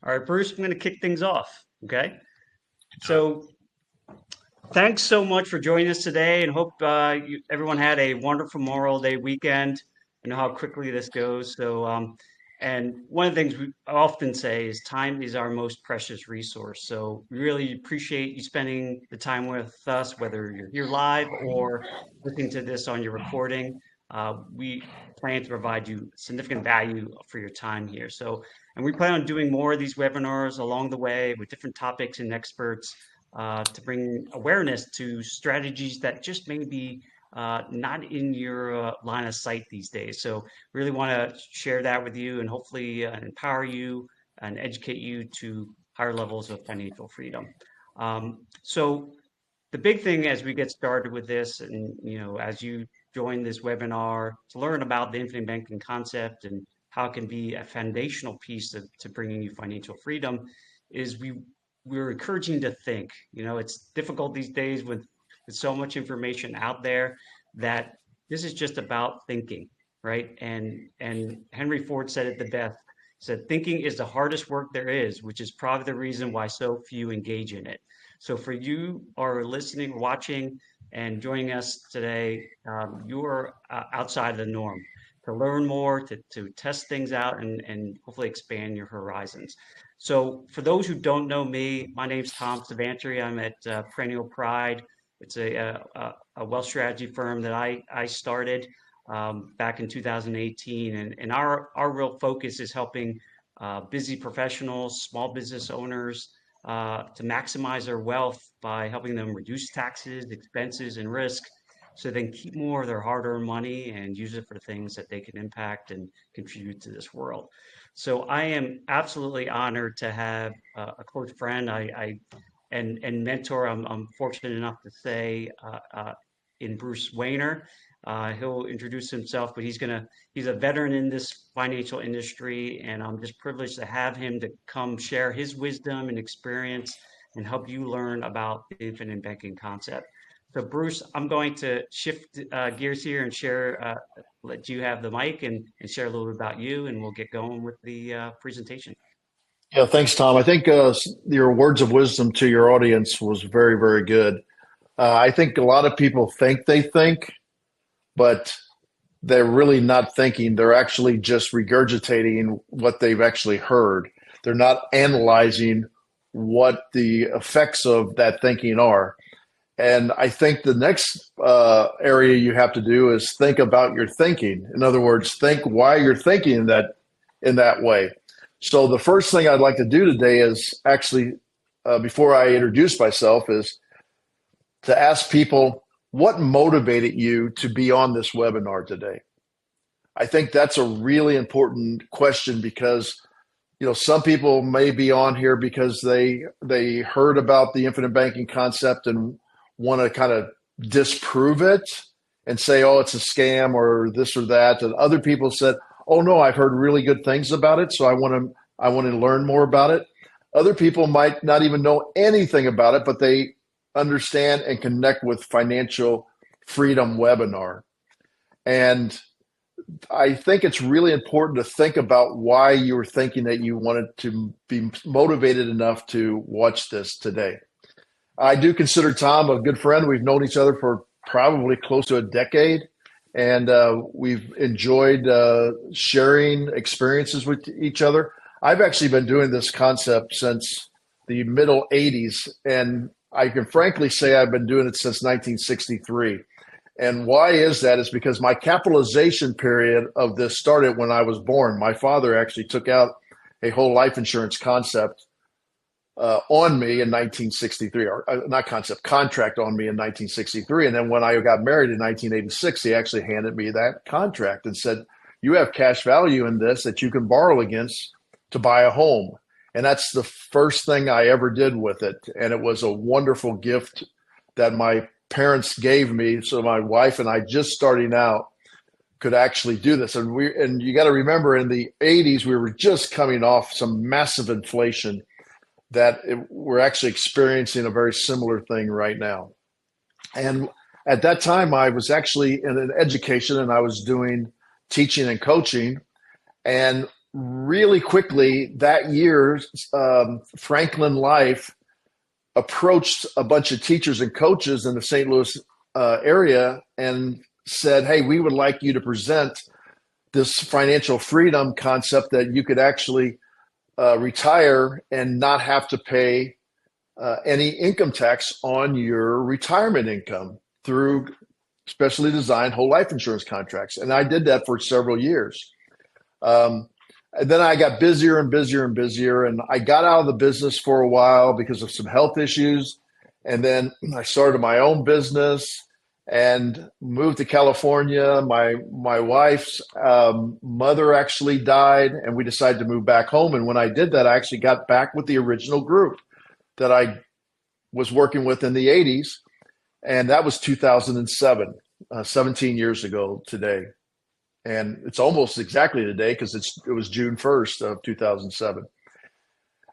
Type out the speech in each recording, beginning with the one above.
All right, Bruce, I'm going to kick things off. Okay. So thanks so much for joining us today, and hope everyone had a wonderful Memorial Day weekend. I know how quickly this goes. And one of the things we often say is time is our most precious resource. So we really appreciate you spending the time with us, whether you're here live or listening to this on your recording. We plan to provide you significant value for your time here. And we plan on doing more of these webinars along the way with different topics and experts to bring awareness to strategies that just may be not in your line of sight these days. So really want to share that with you and hopefully empower you and educate you to higher levels of financial freedom. So the big thing as we get started with this, and as you join this webinar to learn about the infinite banking concept and how it can be a foundational piece to bringing you financial freedom, is we're encouraging you to think. It's difficult these days with so much information out there that this is just about thinking, right? And Henry Ford said it the best. He said, thinking is the hardest work there is, which is probably the reason why so few engage in it. So for you are listening, watching, and joining us today, you are outside of the norm. To learn more, to test things out, and hopefully expand your horizons. So for those who don't know me, my name's Tom Savantry. I'm at Perennial Pride. It's a wealth strategy firm that I started back in 2018. And our real focus is helping busy professionals, small business owners to maximize their wealth by helping them reduce taxes, expenses, and risk, so they can keep more of their hard-earned money and use it for things that they can impact and contribute to this world. So I am absolutely honored to have a close friend and mentor. I'm fortunate enough to say in Bruce Wayner. He'll introduce himself, but he's a veteran in this financial industry, and I'm just privileged to have him to come share his wisdom and experience and help you learn about the infinite banking concept. So Bruce, I'm going to shift gears here and let you have the mic and share a little bit about you, and we'll get going with the presentation. Yeah, thanks, Tom. I think your words of wisdom to your audience was very, very good. I think a lot of people think they think, but they're really not thinking. They're actually just regurgitating what they've actually heard. They're not analyzing what the effects of that thinking are. And I think the next area you have to do is think about your thinking. In other words, think why you're thinking in that way. So the first thing I'd like to do today is actually, before I introduce myself, is to ask people what motivated you to be on this webinar today. I think that's a really important question because some people may be on here because they heard about the infinite banking concept and want to kind of disprove it and say, oh, it's a scam or this or that. And other people said, oh no, I've heard really good things about it, so I want to learn more about it. Other people might not even know anything about it, but they understand and connect with Financial Freedom Webinar. And I think it's really important to think about why you were thinking that you wanted to be motivated enough to watch this today. I do consider Tom a good friend. We've known each other for probably close to a decade, and we've enjoyed sharing experiences with each other. I've actually been doing this concept since the middle 80s, and I can frankly say I've been doing it since 1963. And why is that? Is because my capitalization period of this started when I was born. My father actually took out a whole life insurance concept on me in 1963, or contract on me in 1963. And then when I got married in 1986, he actually handed me that contract and said, you have cash value in this that you can borrow against to buy a home. And that's the first thing I ever did with it. And it was a wonderful gift that my parents gave me. So my wife and I, just starting out, could actually do this. And you got to remember, in the 80s, we were just coming off some massive inflation that we're actually experiencing a very similar thing right now. And at that time, I was actually in an education, and I was doing teaching and coaching. And really quickly that year, Franklin Life approached a bunch of teachers and coaches in the St. Louis area and said, hey, we would like you to present this financial freedom concept that you could actually retire and not have to pay any income tax on your retirement income through specially designed whole life insurance contracts. And I did that for several years. And then I got busier and busier and busier, and I got out of the business for a while because of some health issues. And then I started my own business and moved to California. My wife's mother actually died, and we decided to move back home. And when I did that, I actually got back with the original group that I was working with in the 80s. And that was 2007, 17 years ago today. And it's almost exactly today because it was June 1st of 2007.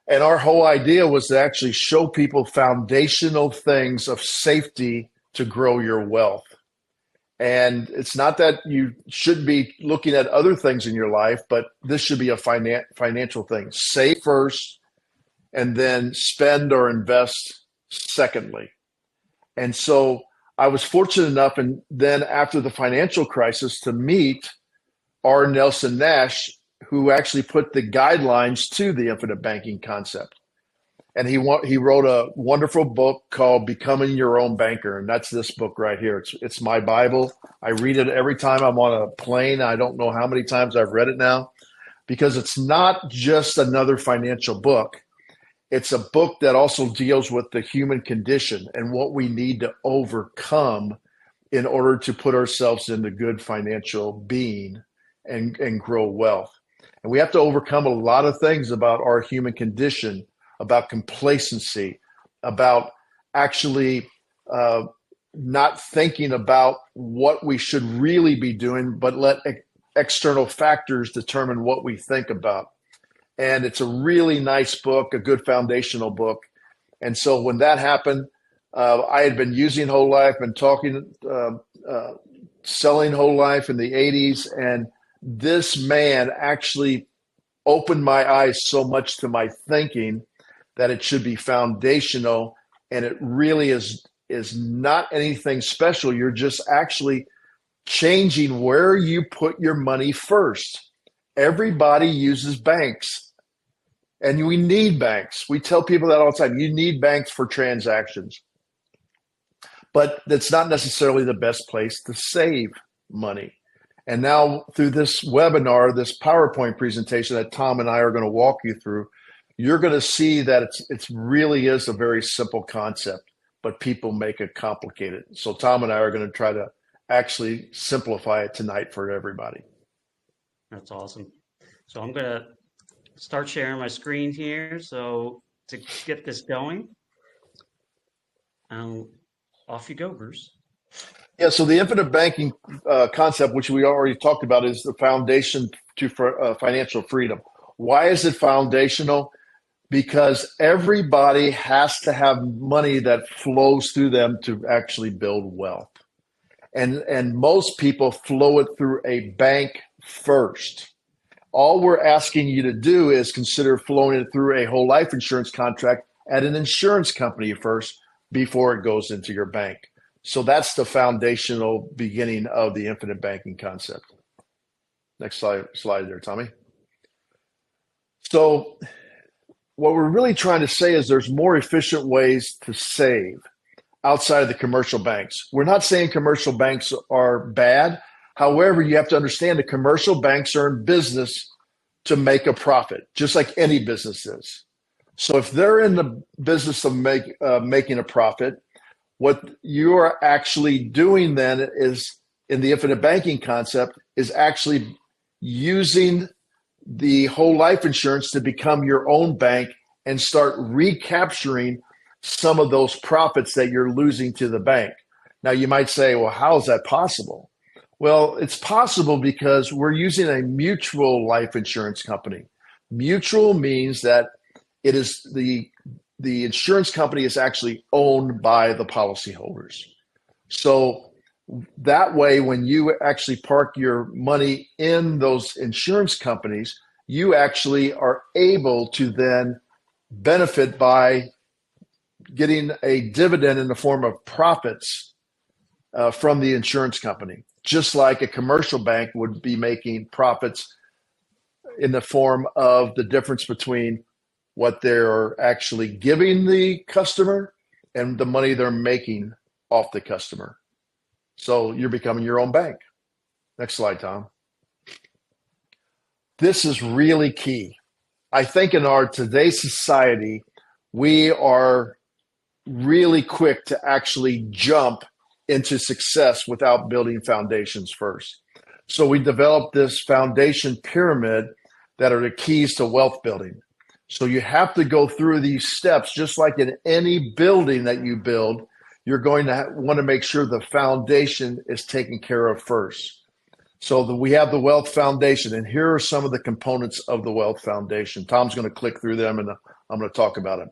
And our whole idea was to actually show people foundational things of safety to grow your wealth. And it's not that you should be looking at other things in your life, but this should be a financial thing. Save first, and then spend or invest secondly. And so I was fortunate enough, and then after the financial crisis, to meet R. Nelson Nash, who actually put the guidelines to the infinite banking concept. And he wrote a wonderful book called Becoming Your Own Banker. And that's this book right here. It's my Bible. I read it every time I'm on a plane. I don't know how many times I've read it now, because it's not just another financial book. It's a book that also deals with the human condition and what we need to overcome in order to put ourselves into good financial being and grow wealth. And we have to overcome a lot of things about our human condition, about complacency, about actually not thinking about what we should really be doing, but let external factors determine what we think about. And it's a really nice book, a good foundational book. And so when that happened, I had been using Whole Life and selling Whole Life in the 80s. And this man actually opened my eyes so much to my thinking that it should be foundational. And it really is not anything special. You're just actually changing where you put your money first. Everybody uses banks, and we need banks. We tell people that all the time. You need banks for transactions, but that's not necessarily the best place to save money. And now through this webinar, this PowerPoint presentation that Tom and I are going to walk you through, you're going to see that it really is a very simple concept, but people make it complicated. So Tom and I are going to try to actually simplify it tonight for everybody. That's awesome. So I'm going to start sharing my screen here. So to get this going, off you go, Bruce. Yeah, so the infinite banking concept, which we already talked about, is the foundation to financial freedom. Why is it foundational? Because everybody has to have money that flows through them to actually build wealth. And most people flow it through a bank first. All we're asking you to do is consider flowing it through a whole life insurance contract at an insurance company first before it goes into your bank. So that's the foundational beginning of the infinite banking concept. Next slide there, Tommy. So what we're really trying to say is there's more efficient ways to save outside of the commercial banks. We're not saying commercial banks are bad. However, you have to understand the commercial banks are in business to make a profit, just like any business is. So if they're in the business of making a profit, what you are actually doing then is, in the infinite banking concept, is actually using the whole life insurance to become your own bank and start recapturing some of those profits that you're losing to the bank. Now you might say, well, how is that possible? Well, it's possible because we're using a mutual life insurance company. Mutual means that it is the insurance company is actually owned by the policyholders. So that way, when you actually park your money in those insurance companies, you actually are able to then benefit by getting a dividend in the form of profits from the insurance company, just like a commercial bank would be making profits in the form of the difference between what they're actually giving the customer and the money they're making off the customer. So you're becoming your own bank. Next slide, Tom. This is really key. I think in our today's society, we are really quick to actually jump into success without building foundations first. So we developed this foundation pyramid that are the keys to wealth building. So you have to go through these steps, just like in any building that you build, you're going to want to make sure the foundation is taken care of first. So we have the wealth foundation, and here are some of the components of the wealth foundation. Tom's going to click through them, and I'm going to talk about it.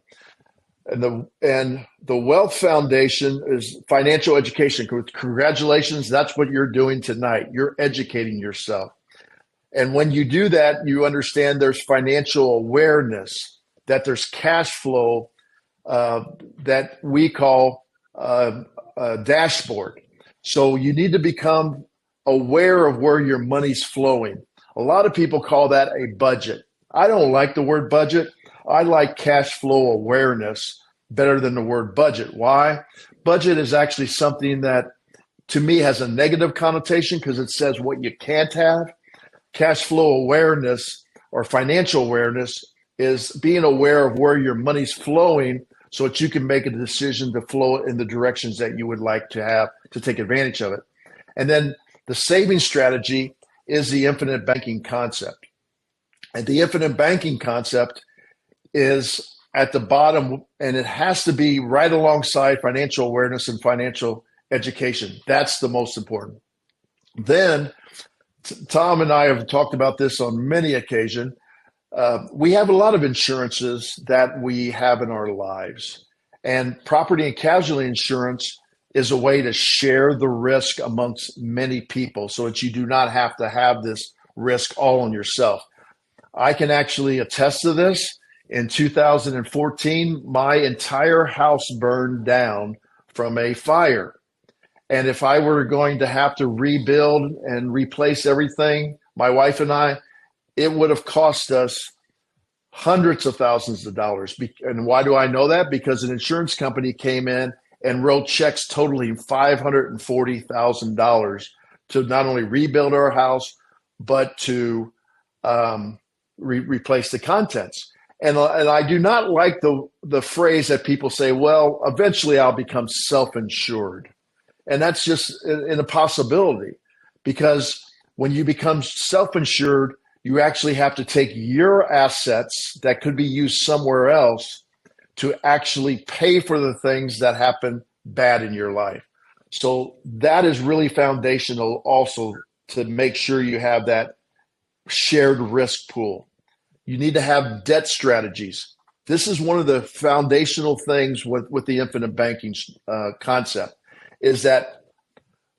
And the wealth foundation is financial education. Congratulations, that's what you're doing tonight. You're educating yourself. And when you do that, you understand there's financial awareness, that there's cash flow that we call a dashboard. So you need to become aware of where your money's flowing. A lot of people call that a budget. I don't like the word budget. I like cash flow awareness better than the word budget. Why? Budget is actually something that, to me, has a negative connotation because it says what you can't have. Cash flow awareness or financial awareness is being aware of where your money's flowing so that you can make a decision to flow it in the directions that you would like to have to take advantage of it. And then the saving strategy is the infinite banking concept. And the infinite banking concept is at the bottom, and it has to be right alongside financial awareness and financial education. That's the most important. Then Tom and I have talked about this on many occasions. We have a lot of insurances that we have in our lives, and property and casualty insurance is a way to share the risk amongst many people so that you do not have to have this risk all on yourself. I can actually attest to this. In 2014, my entire house burned down from a fire. And if I were going to have to rebuild and replace everything, my wife and I, it would have cost us hundreds of thousands of dollars. And why do I know that? Because an insurance company came in and wrote checks totaling $540,000 to not only rebuild our house, but to replace the contents. And I do not like the phrase that people say, well, eventually I'll become self-insured. And that's just an impossibility, because when you become self-insured, you actually have to take your assets that could be used somewhere else to actually pay for the things that happen bad in your life. So that is really foundational also, to make sure you have that shared risk pool. You need to have debt strategies. This is one of the foundational things with the infinite banking concept, is that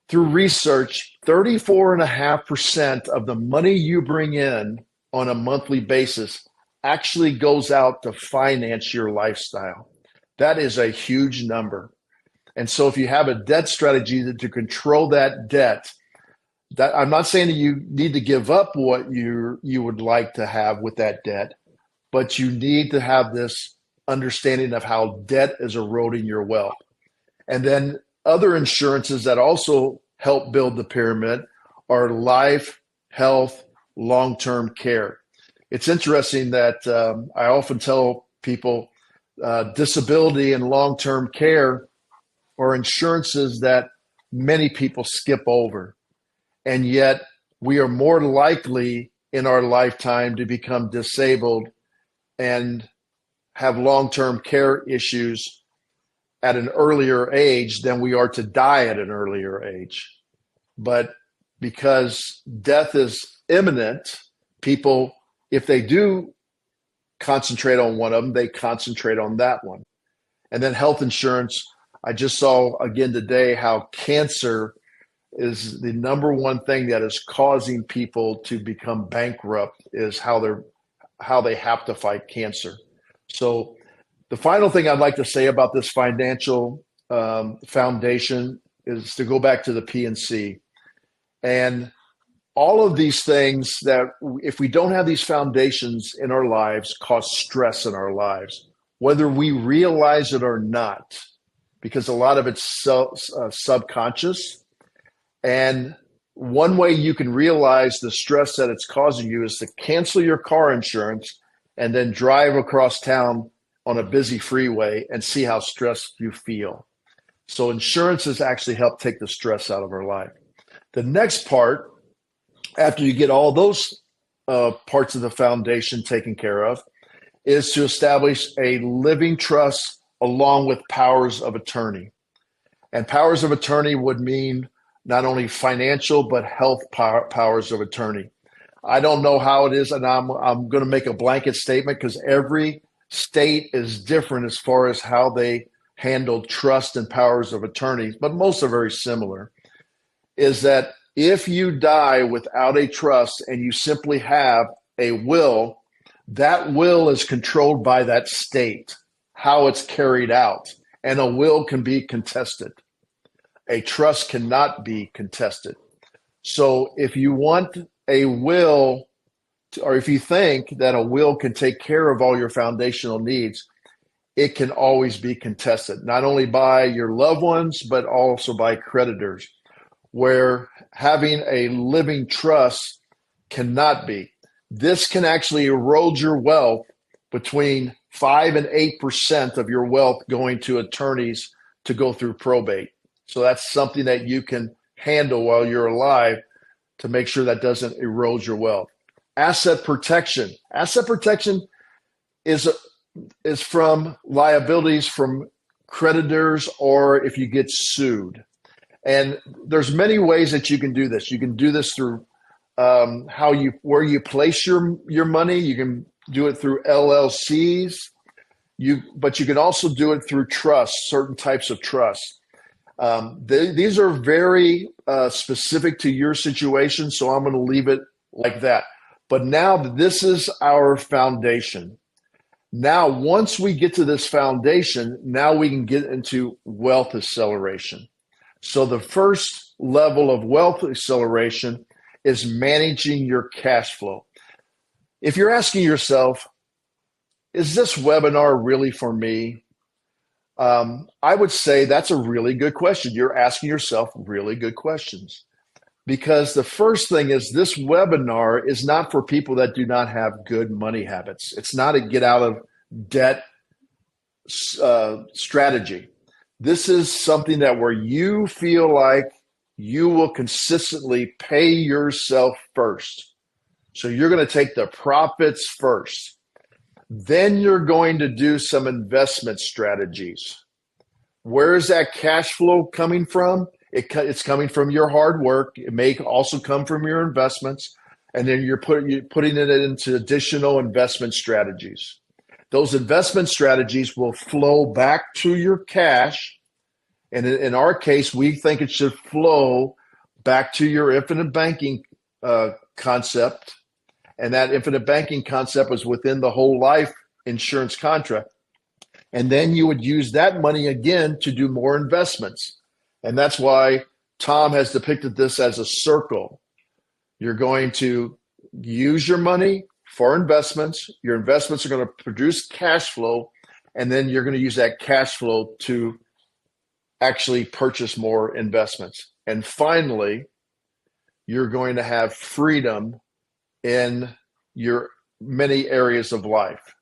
through research, 34.5% of the money you bring in on a monthly basis actually goes out to finance your lifestyle. That is a huge number. And so if you have a debt strategy to control that debt, that I'm not saying that you need to give up what you would like to have with that debt, but you need to have this understanding of how debt is eroding your wealth. And then other insurances that also help build the pyramid are life, health, long-term care. It's interesting that I often tell people disability and long-term care are insurances that many people skip over. And yet we are more likely in our lifetime to become disabled and have long-term care issues at an earlier age than we are to die at an earlier age. But because death is imminent, people, if they do concentrate on one of them, they concentrate on that one. And then health insurance, I just saw again today how cancer is the number one thing that is causing people to become bankrupt is how they have to fight cancer. So the final thing I'd like to say about this financial foundation is to go back to the PNC. And all of these things that, if we don't have these foundations in our lives, cause stress in our lives, whether we realize it or not, because a lot of it's subconscious. And one way you can realize the stress that it's causing you is to cancel your car insurance and then drive across town on a busy freeway and see how stressed you feel. So insurance has actually helped take the stress out of our life. The next part, after you get all those parts of the foundation taken care of, is to establish a living trust along with powers of attorney. And powers of attorney would mean not only financial, but health powers of attorney. I don't know how it is, and I'm going to make a blanket statement because every state is different as far as how they handle trust and powers of attorney, but most are very similar, is that if you die without a trust and you simply have a will, that will is controlled by that state, how it's carried out, and a will can be contested. A trust cannot be contested. So if you want a will, or if you think that a will can take care of all your foundational needs, it can always be contested, not only by your loved ones, but also by creditors, where having a living trust cannot be. This can actually erode your wealth between 5 and 8% of your wealth going to attorneys to go through probate. So that's something that you can handle while you're alive to make sure that doesn't erode your wealth. Asset protection. Asset protection is from liabilities from creditors or if you get sued. And there's many ways that you can do this. You can do this through where you place your money. You can do it through LLCs. But you can also do it through trusts, certain types of trusts. These are very specific to your situation, so I'm going to leave it like that. But now this is our foundation. Now, once we get to this foundation, now we can get into wealth acceleration. So the first level of wealth acceleration is managing your cash flow. If you're asking yourself, is this webinar really for me? I would say that's a really good question. You're asking yourself really good questions. Because the first thing is this webinar is not for people that do not have good money habits. It's not a get out of debt strategy. This is something that where you feel like you will consistently pay yourself first. So you're going to take the profits first. Then you're going to do some investment strategies. Where is that cash flow coming from? It's coming from your hard work. It may also come from your investments. And then you're putting it into additional investment strategies. Those investment strategies will flow back to your cash. And in our case, we think it should flow back to your infinite banking concept. And that infinite banking concept was within the whole life insurance contract. And then you would use that money again to do more investments. And that's why Tom has depicted this as a circle. You're going to use your money for investments. Your investments are going to produce cash flow. And then you're going to use that cash flow to actually purchase more investments. And finally, you're going to have freedom in your many areas of life.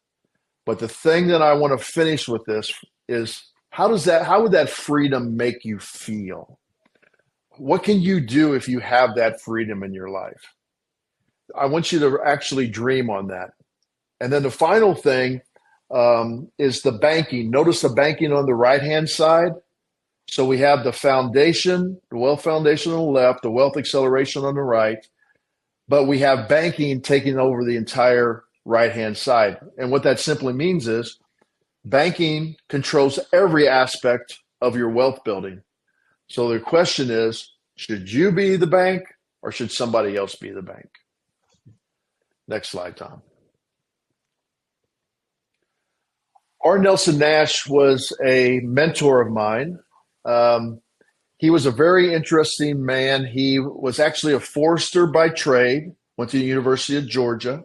But the thing that I want to finish with this is how would that freedom make you feel? What can you do if you have that freedom in your life? I want you to actually dream on that. And then the final thing is the banking. Notice the banking on the right-hand side. So we have the foundation, the wealth foundation on the left, the wealth acceleration on the right. But we have banking taking over the entire right-hand side. And what that simply means is banking controls every aspect of your wealth building. So the question is, Should you be the bank or should somebody else be the bank? Next slide, Tom. R. Nelson Nash was a mentor of mine. He was a very interesting man. He was actually a forester by trade, went to the University of Georgia,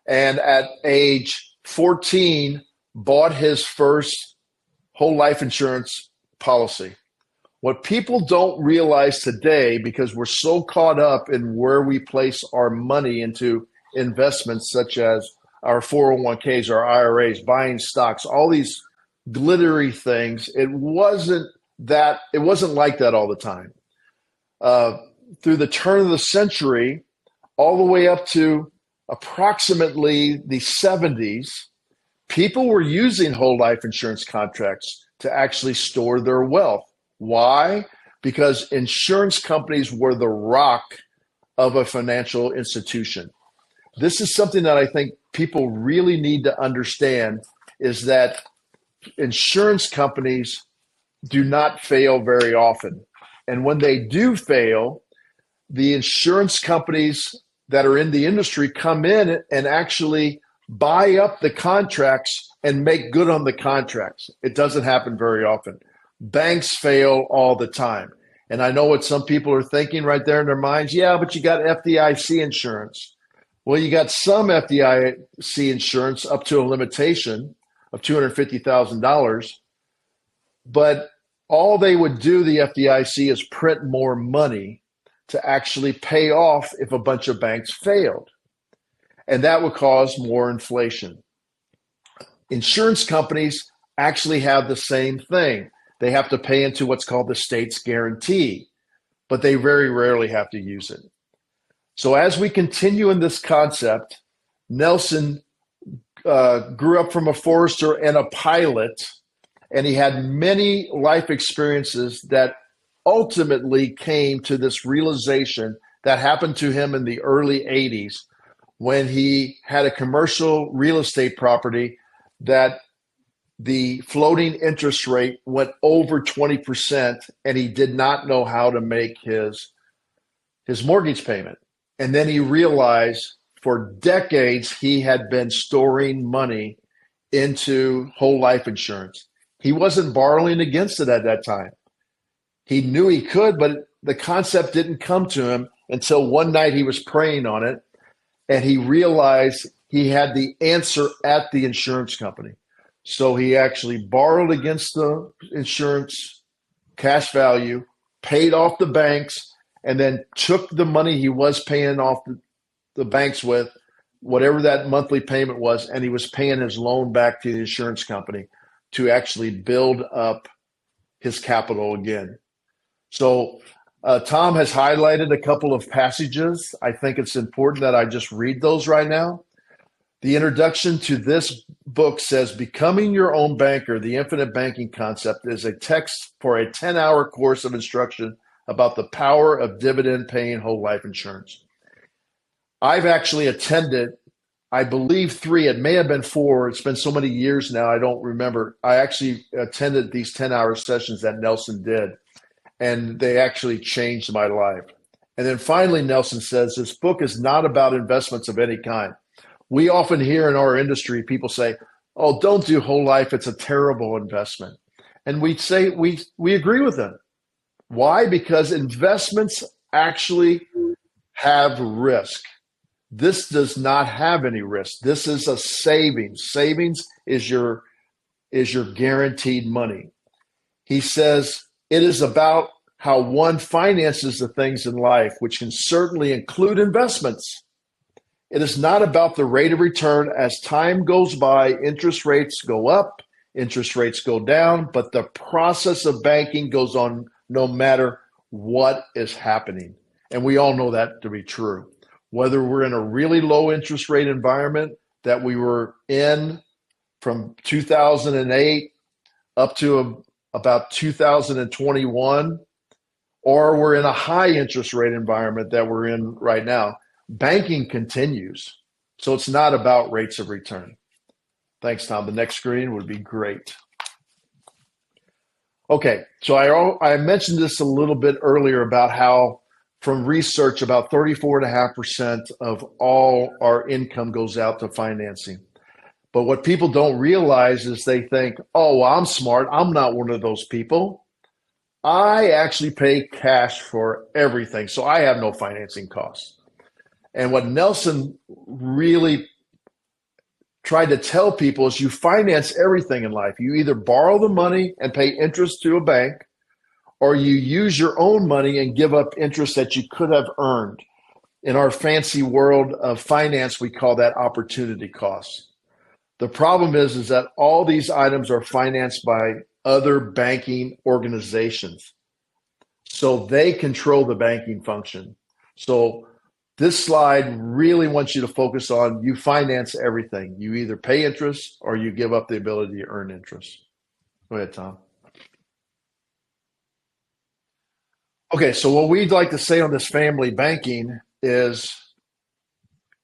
and at age 14, bought his first whole life insurance policy. What people don't realize today, because we're so caught up in where we place our money into investments such as our 401ks, our IRAs, buying stocks, all these glittery things, it wasn't like that all the time. Through the turn of the century, all the way up to approximately the 70s, people were using whole life insurance contracts to actually store their wealth. Why? Because insurance companies were the rock of a financial institution. This is something that I think people really need to understand, is that insurance companies do not fail very often. And when they do fail, the insurance companies that are in the industry come in and actually buy up the contracts and make good on the contracts. It doesn't happen very often. Banks fail all the time. And I know what some people are thinking right there in their minds. Yeah, but you got FDIC insurance. Well, you got some FDIC insurance up to a limitation of $250,000. But all they would do, the FDIC, is print more money to actually pay off if a bunch of banks failed. And that would cause more inflation. Insurance companies actually have the same thing. They have to pay into what's called the state's guarantee, but they very rarely have to use it. So as we continue in this concept, Nelson grew up from a forester and a pilot, and he had many life experiences that ultimately came to this realization that happened to him in the early 80s when he had a commercial real estate property that the floating interest rate went over 20%, and he did not know how to make his mortgage payment. And then he realized for decades he had been storing money into whole life insurance. He wasn't borrowing against it at that time. He knew he could, but the concept didn't come to him until one night he was praying on it, and he realized he had the answer at the insurance company. So he actually borrowed against the insurance cash value, paid off the banks, and then took the money he was paying off the banks with, whatever that monthly payment was, and he was paying his loan back to the insurance company to actually build up his capital again. So Tom has highlighted a couple of passages. I think it's important that I just read those right now. The introduction to this book says, Becoming Your Own Banker, the Infinite Banking Concept, is a text for a 10-hour course of instruction about the power of dividend-paying whole life insurance. I've actually attended, I believe 3, it may have been 4. It's been so many years now, I don't remember. I actually attended these 10-hour sessions that Nelson did, and they actually changed my life. And then finally, Nelson says, this book is not about investments of any kind. We often hear in our industry, people say, oh, don't do whole life. It's a terrible investment. And we say, we agree with them. Why? Because investments actually have risk. This does not have any risk. This is a savings. Savings is your guaranteed money. He says it is about how one finances the things in life, which can certainly include investments. It is not about the rate of return. As time goes by, interest rates go up, interest rates go down, but the process of banking goes on no matter what is happening. And we all know that to be true. Whether we're in a really low interest rate environment that we were in from 2008 up to about 2021, or we're in a high interest rate environment that we're in right now, banking continues. So it's not about rates of return. Thanks, Tom. The next screen would be great. Okay, so I mentioned this a little bit earlier about how, from research, about 34.5% of all our income goes out to financing. But what people don't realize is they think, oh, well, I'm smart. I'm not one of those people. I actually pay cash for everything, so I have no financing costs. And what Nelson really tried to tell people is you finance everything in life. You either borrow the money and pay interest to a bank, or you use your own money and give up interest that you could have earned. In our fancy world of finance, we call that opportunity costs. The problem is that all these items are financed by other banking organizations. So they control the banking function. So this slide really wants you to focus on you finance everything. You either pay interest or you give up the ability to earn interest. Go ahead, Tom. Okay, so what we'd like to say on this family banking is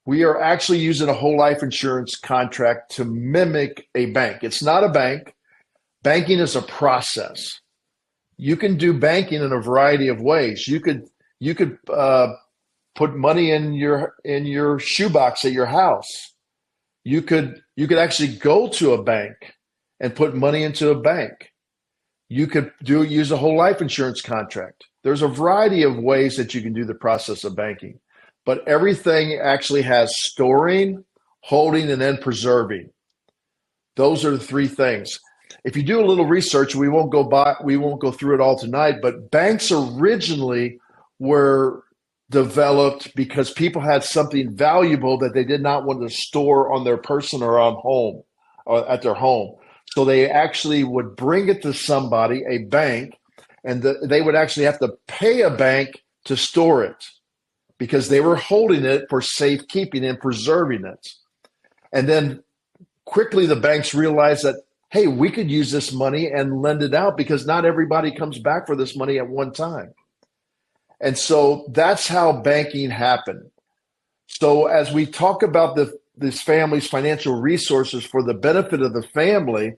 we are actually using a whole life insurance contract to mimic a bank. It's not a bank. Banking is a process. You can do banking in a variety of ways. You could put money in your shoebox at your house. You could actually go to a bank and put money into a bank. You could use a whole life insurance contract. There's a variety of ways that you can do the process of banking, but everything actually has storing, holding, and then preserving. Those are the three things. If you do a little research, we won't go through it all tonight, but banks originally were developed because people had something valuable that they did not want to store on their person or on home or at their home. So they actually would bring it to somebody, a bank, and they would actually have to pay a bank to store it because they were holding it for safekeeping and preserving it. And then quickly the banks realized that, hey, we could use this money and lend it out because not everybody comes back for this money at one time. And so that's how banking happened. So as we talk about this family's financial resources for the benefit of the family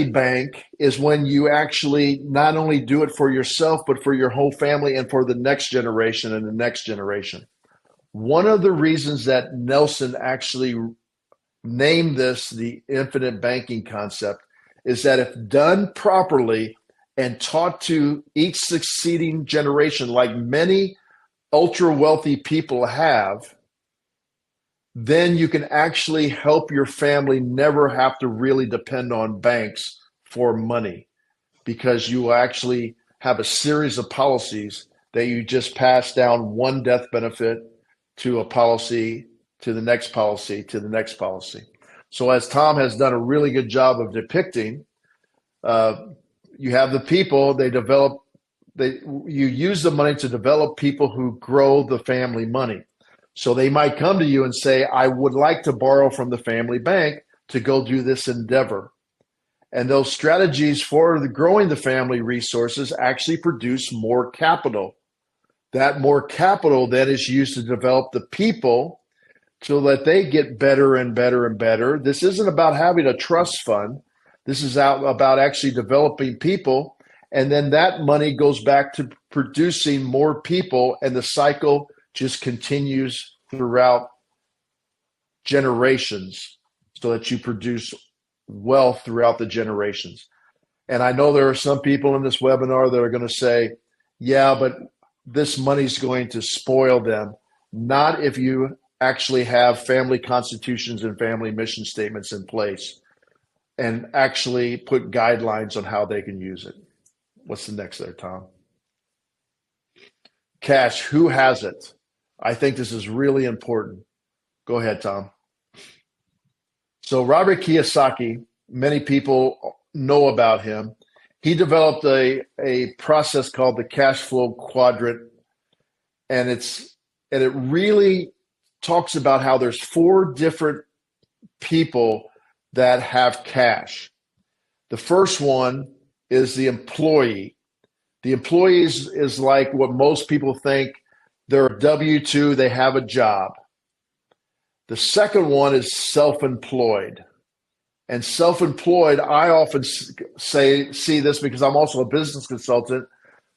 bank is when you actually not only do it for yourself, but for your whole family and for the next generation and the next generation. One of the reasons that Nelson actually named this the infinite banking concept is that if done properly and taught to each succeeding generation, like many ultra wealthy people have, then you can actually help your family never have to really depend on banks for money because you will actually have a series of policies that you just pass down one death benefit to a policy, to the next policy, to the next policy. So as Tom has done a really good job of depicting, you have the people, you use the money to develop people who grow the family money. So they might come to you and say, I would like to borrow from the family bank to go do this endeavor. And those strategies for growing the family resources actually produce more capital. That more capital then is used to develop the people so that they get better and better and better. This isn't about having a trust fund. This is about actually developing people. And then that money goes back to producing more people, and the cycle just continues throughout generations so that you produce wealth throughout the generations. And I know there are some people in this webinar that are going to say, yeah, but this money's going to spoil them. Not if you actually have family constitutions and family mission statements in place and actually put guidelines on how they can use it. What's the next there, Tom? Cash, who has it? I think this is really important. Go ahead, Tom. So Robert Kiyosaki, many people know about him. He developed a process called the cash flow quadrant, and it really talks about how there's 4 different people that have cash. The first one is the employee. The employee is like what most people think. They're a W-2, they have a job. The second one is self-employed. And self-employed, I often see this because I'm also a business consultant.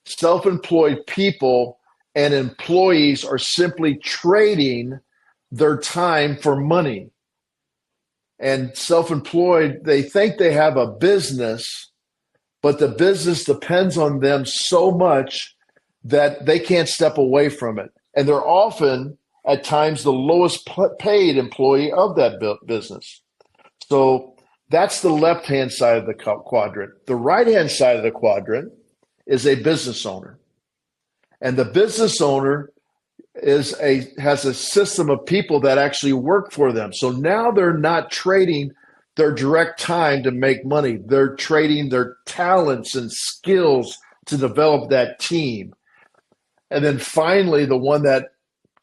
Self-employed people and employees are simply trading their time for money. And self-employed, they think they have a business, but the business depends on them so much that they can't step away from it. And they're often, at times, the lowest paid employee of that business. So that's the left-hand side of the quadrant. The right-hand side of the quadrant is a business owner. And the business owner has a system of people that actually work for them. So now they're not trading their direct time to make money. They're trading their talents and skills to develop that team. And then finally, the one that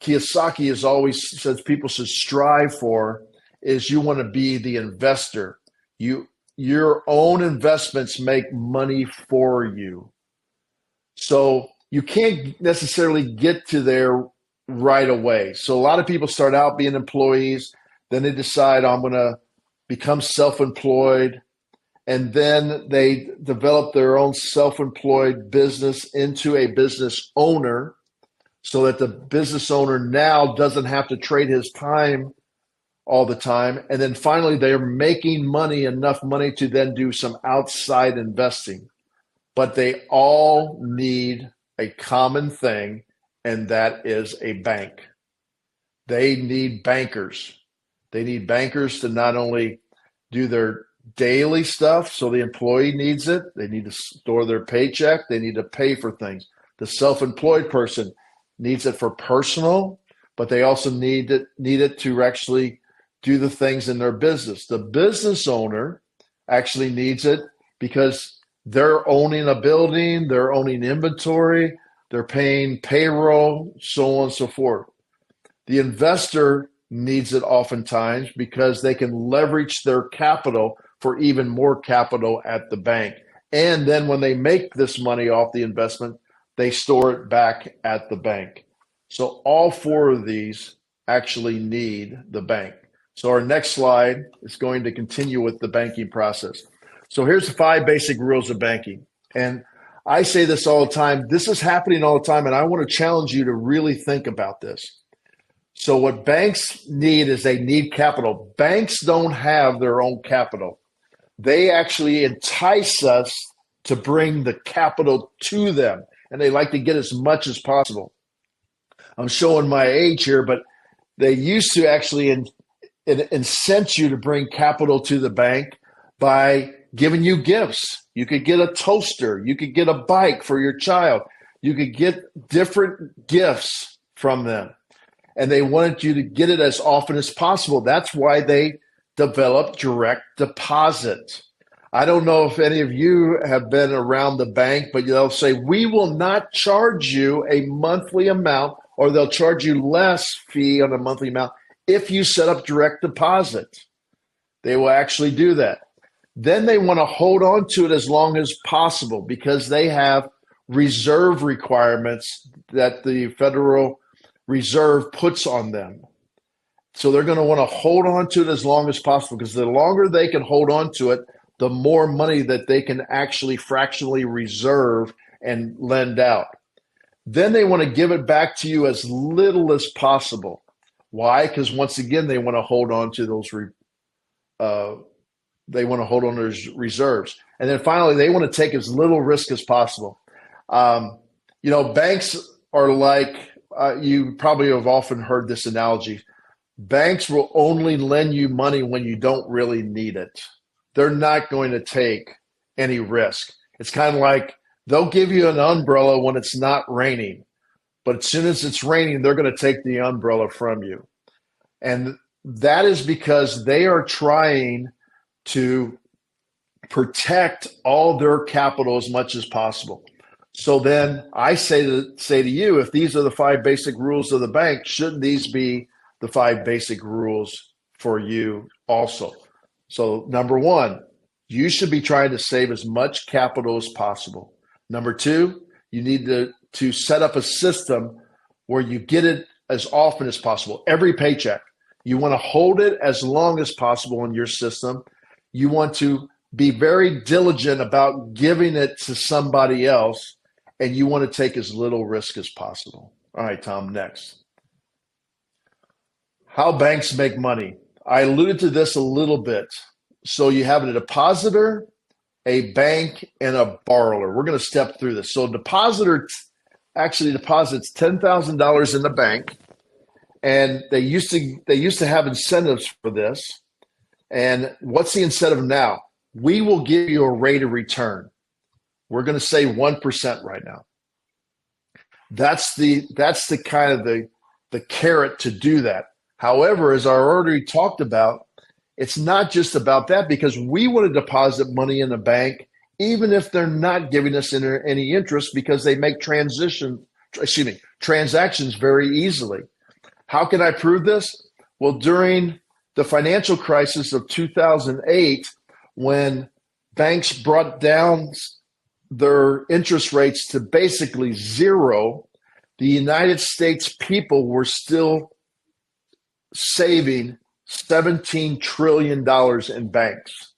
Kiyosaki has always says people should strive for is you want to be the investor. Your own investments make money for you. So you can't necessarily get to there right away. So a lot of people start out being employees, then they decide I'm going to become self-employed, and then they develop their own self-employed business into a business owner so that the business owner now doesn't have to trade his time all the time. And then finally, they're making money, enough money to then do some outside investing. But they all need a common thing, and that is a bank. They need bankers. They need bankers to not only do their daily stuff, so the employee needs it. They need to store their paycheck. They need to pay for things. The self-employed person needs it for personal, but they also need it to actually do the things in their business. The business owner actually needs it because they're owning a building, they're owning inventory, they're paying payroll, so on and so forth. The investor needs it oftentimes because they can leverage their capital for even more capital at the bank. And then when they make this money off the investment, they store it back at the bank. So all four of these actually need the bank. So our next slide is going to continue with the banking process. So here's the 5 basic rules of banking. And I say this all the time. This is happening all the time, and I want to challenge you to really think about this. So what banks need is they need capital. Banks don't have their own capital. They actually entice us to bring the capital to them, and they like to get as much as possible. I'm showing my age here, but they used to actually incent you to bring capital to the bank by giving you gifts. You could get a toaster. You could get a bike for your child. You could get different gifts from them. And they wanted you to get it as often as possible. That's why they developed direct deposit. I don't know if any of you have been around the bank, but they'll say, we will not charge you a monthly amount, or they'll charge you less fee on a monthly amount if you set up direct deposit. They will actually do that. Then they want to hold on to it as long as possible because they have reserve requirements that the Federal Reserve puts on them. So they're going to want to hold on to it as long as possible because the longer they can hold on to it, the more money that they can actually fractionally reserve and lend out. Then they want to give it back to you as little as possible. Why? Because once again, they want to hold on to those reserves. And then finally, they want to take as little risk as possible. Banks are like, you probably have often heard this analogy. Banks will only lend you money when you don't really need it. They're not going to take any risk. It's kind of like they'll give you an umbrella when it's not raining, but as soon as it's raining, they're going to take the umbrella from you. And that is because they are trying to protect all their capital as much as possible. So then I say to you, if these are the 5 basic rules of the bank, shouldn't these be the 5 basic rules for you also? So number 1, you should be trying to save as much capital as possible. Number 2, you need to set up a system where you get it as often as possible. Every paycheck, you want to hold it as long as possible in your system. You want to be very diligent about giving it to somebody else, and you want to take as little risk as possible. All right, Tom, next. How banks make money. I alluded to this a little bit. So you have a depositor, a bank, and a borrower. We're going to step through this. So a depositor actually deposits $10,000 in the bank, and they used to have incentives for this. And what's the incentive now? We will give you a rate of return. We're going to say 1% right now. That's the kind of the carrot to do that. However, as I already talked about, it's not just about that, because we want to deposit money in the bank, even if they're not giving us any interest, because they make transactions very easily. How can I prove this? Well, during the financial crisis of 2008, when banks brought down their interest rates to basically zero, the United States people were still saving $17 trillion in banks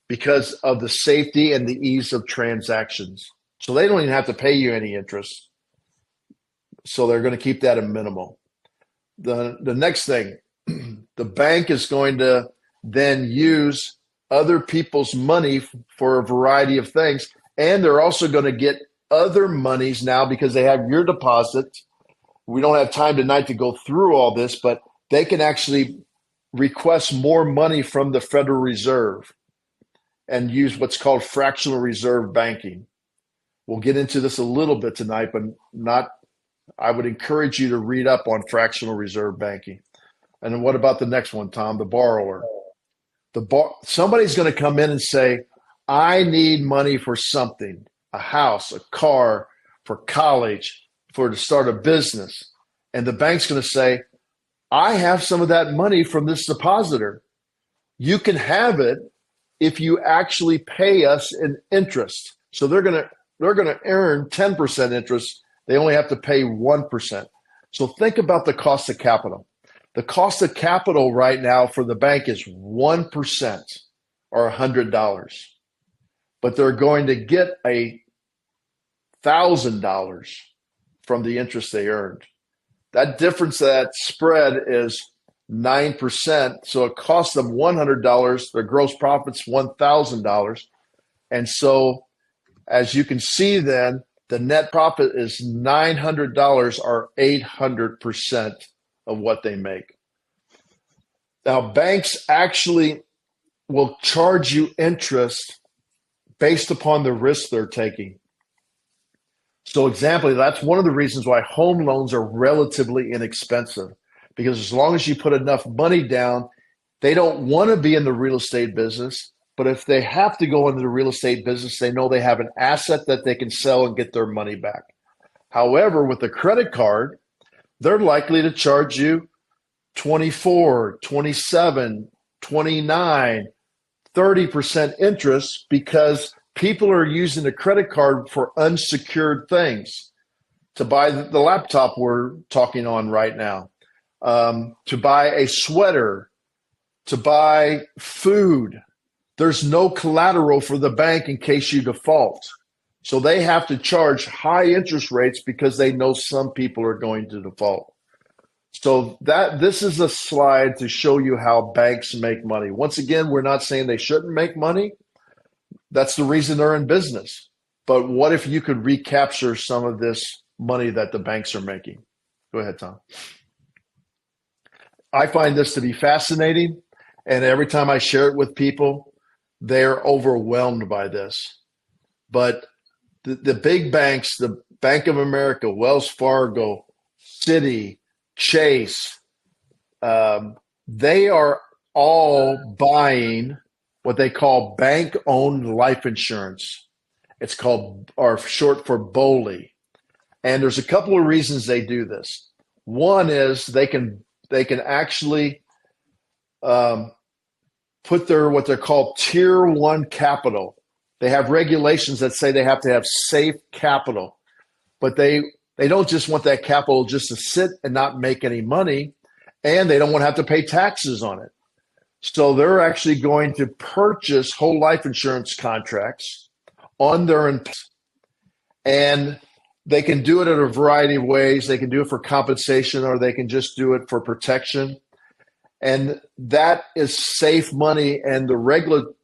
because of the safety and the ease of transactions. So they don't even have to pay you any interest. So they're going to keep that a minimal. The next thing, the bank is going to then use other people's money for a variety of things. And they're also going to get other monies now because they have your deposit. We don't have time tonight to go through all this, but they can actually request more money from the Federal Reserve and use what's called fractional reserve banking. We'll get into this a little bit tonight, but I would encourage you to read up on fractional reserve banking. And then what about the next one, Tom? The borrower. Somebody's going to come in and say, I need money for something, a house, a car, for college, to start a business. And the bank's going to say, I have some of that money from this depositor. You can have it if you actually pay us in interest. So they're going to earn 10% interest. They only have to pay 1%. So think about the cost of capital. The cost of capital right now for the bank is 1% or $100. But they're going to get $1,000 from the interest they earned. That difference, that spread is 9%. So it costs them $100. Their gross profit's $1,000. And so as you can see then, the net profit is $900 or 800% of what they make. Now, banks actually will charge you interest based upon the risk they're taking. So example, that's one of the reasons why home loans are relatively inexpensive, because as long as you put enough money down, they don't want to be in the real estate business. But if they have to go into the real estate business, they know they have an asset that they can sell and get their money back. However, with a credit card, they're likely to charge you 24, 27, 29, 30% interest because people are using the credit card for unsecured things, to buy the laptop we're talking on right now, to buy a sweater, to buy food. There's no collateral for the bank in case you default. So they have to charge high interest rates because they know some people are going to default. So this is a slide to show you how banks make money. Once again, we're not saying they shouldn't make money. That's the reason they're in business. But what if you could recapture some of this money that the banks are making? Go ahead, Tom. I find this to be fascinating. And every time I share it with people, they're overwhelmed by this. But the big banks, the Bank of America, Wells Fargo, Citi, Chase, they are all buying what they call bank-owned life insurance. It's called, or short for BOLI. And there's a couple of reasons they do this. One is they can actually put their what they're called tier 1 capital. They have regulations that say they have to have safe capital, but they don't just want that capital just to sit and not make any money, and they don't want to have to pay taxes on it. So they're actually going to purchase whole life insurance contracts on their and they can do it in a variety of ways. They can do it for compensation, or they can just do it for protection. And that is safe money. And the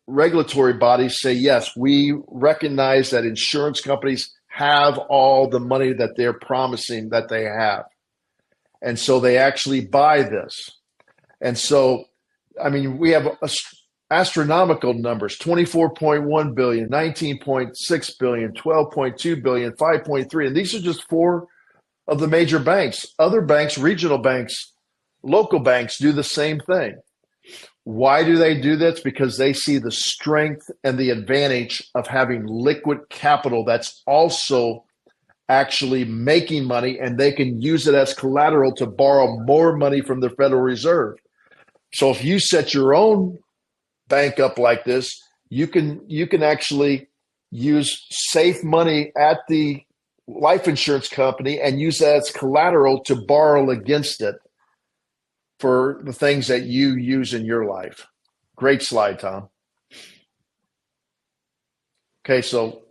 regulatory bodies say, yes, we recognize that insurance companies have all the money that they're promising that they have. And so they actually buy this. And so, I mean, we have astronomical numbers: 24.1 billion, 19.6 billion, 12.2 billion, 5.3. And these are just four of the major banks. Other banks, regional banks, local banks do the same thing. Why do they do this? Because they see the strength and the advantage of having liquid capital that's also actually making money, and they can use it as collateral to borrow more money from the Federal Reserve. So if you set your own bank up like this, you can actually use safe money at the life insurance company and use that as collateral to borrow against it for the things that you use in your life. Great slide, Tom. Okay, so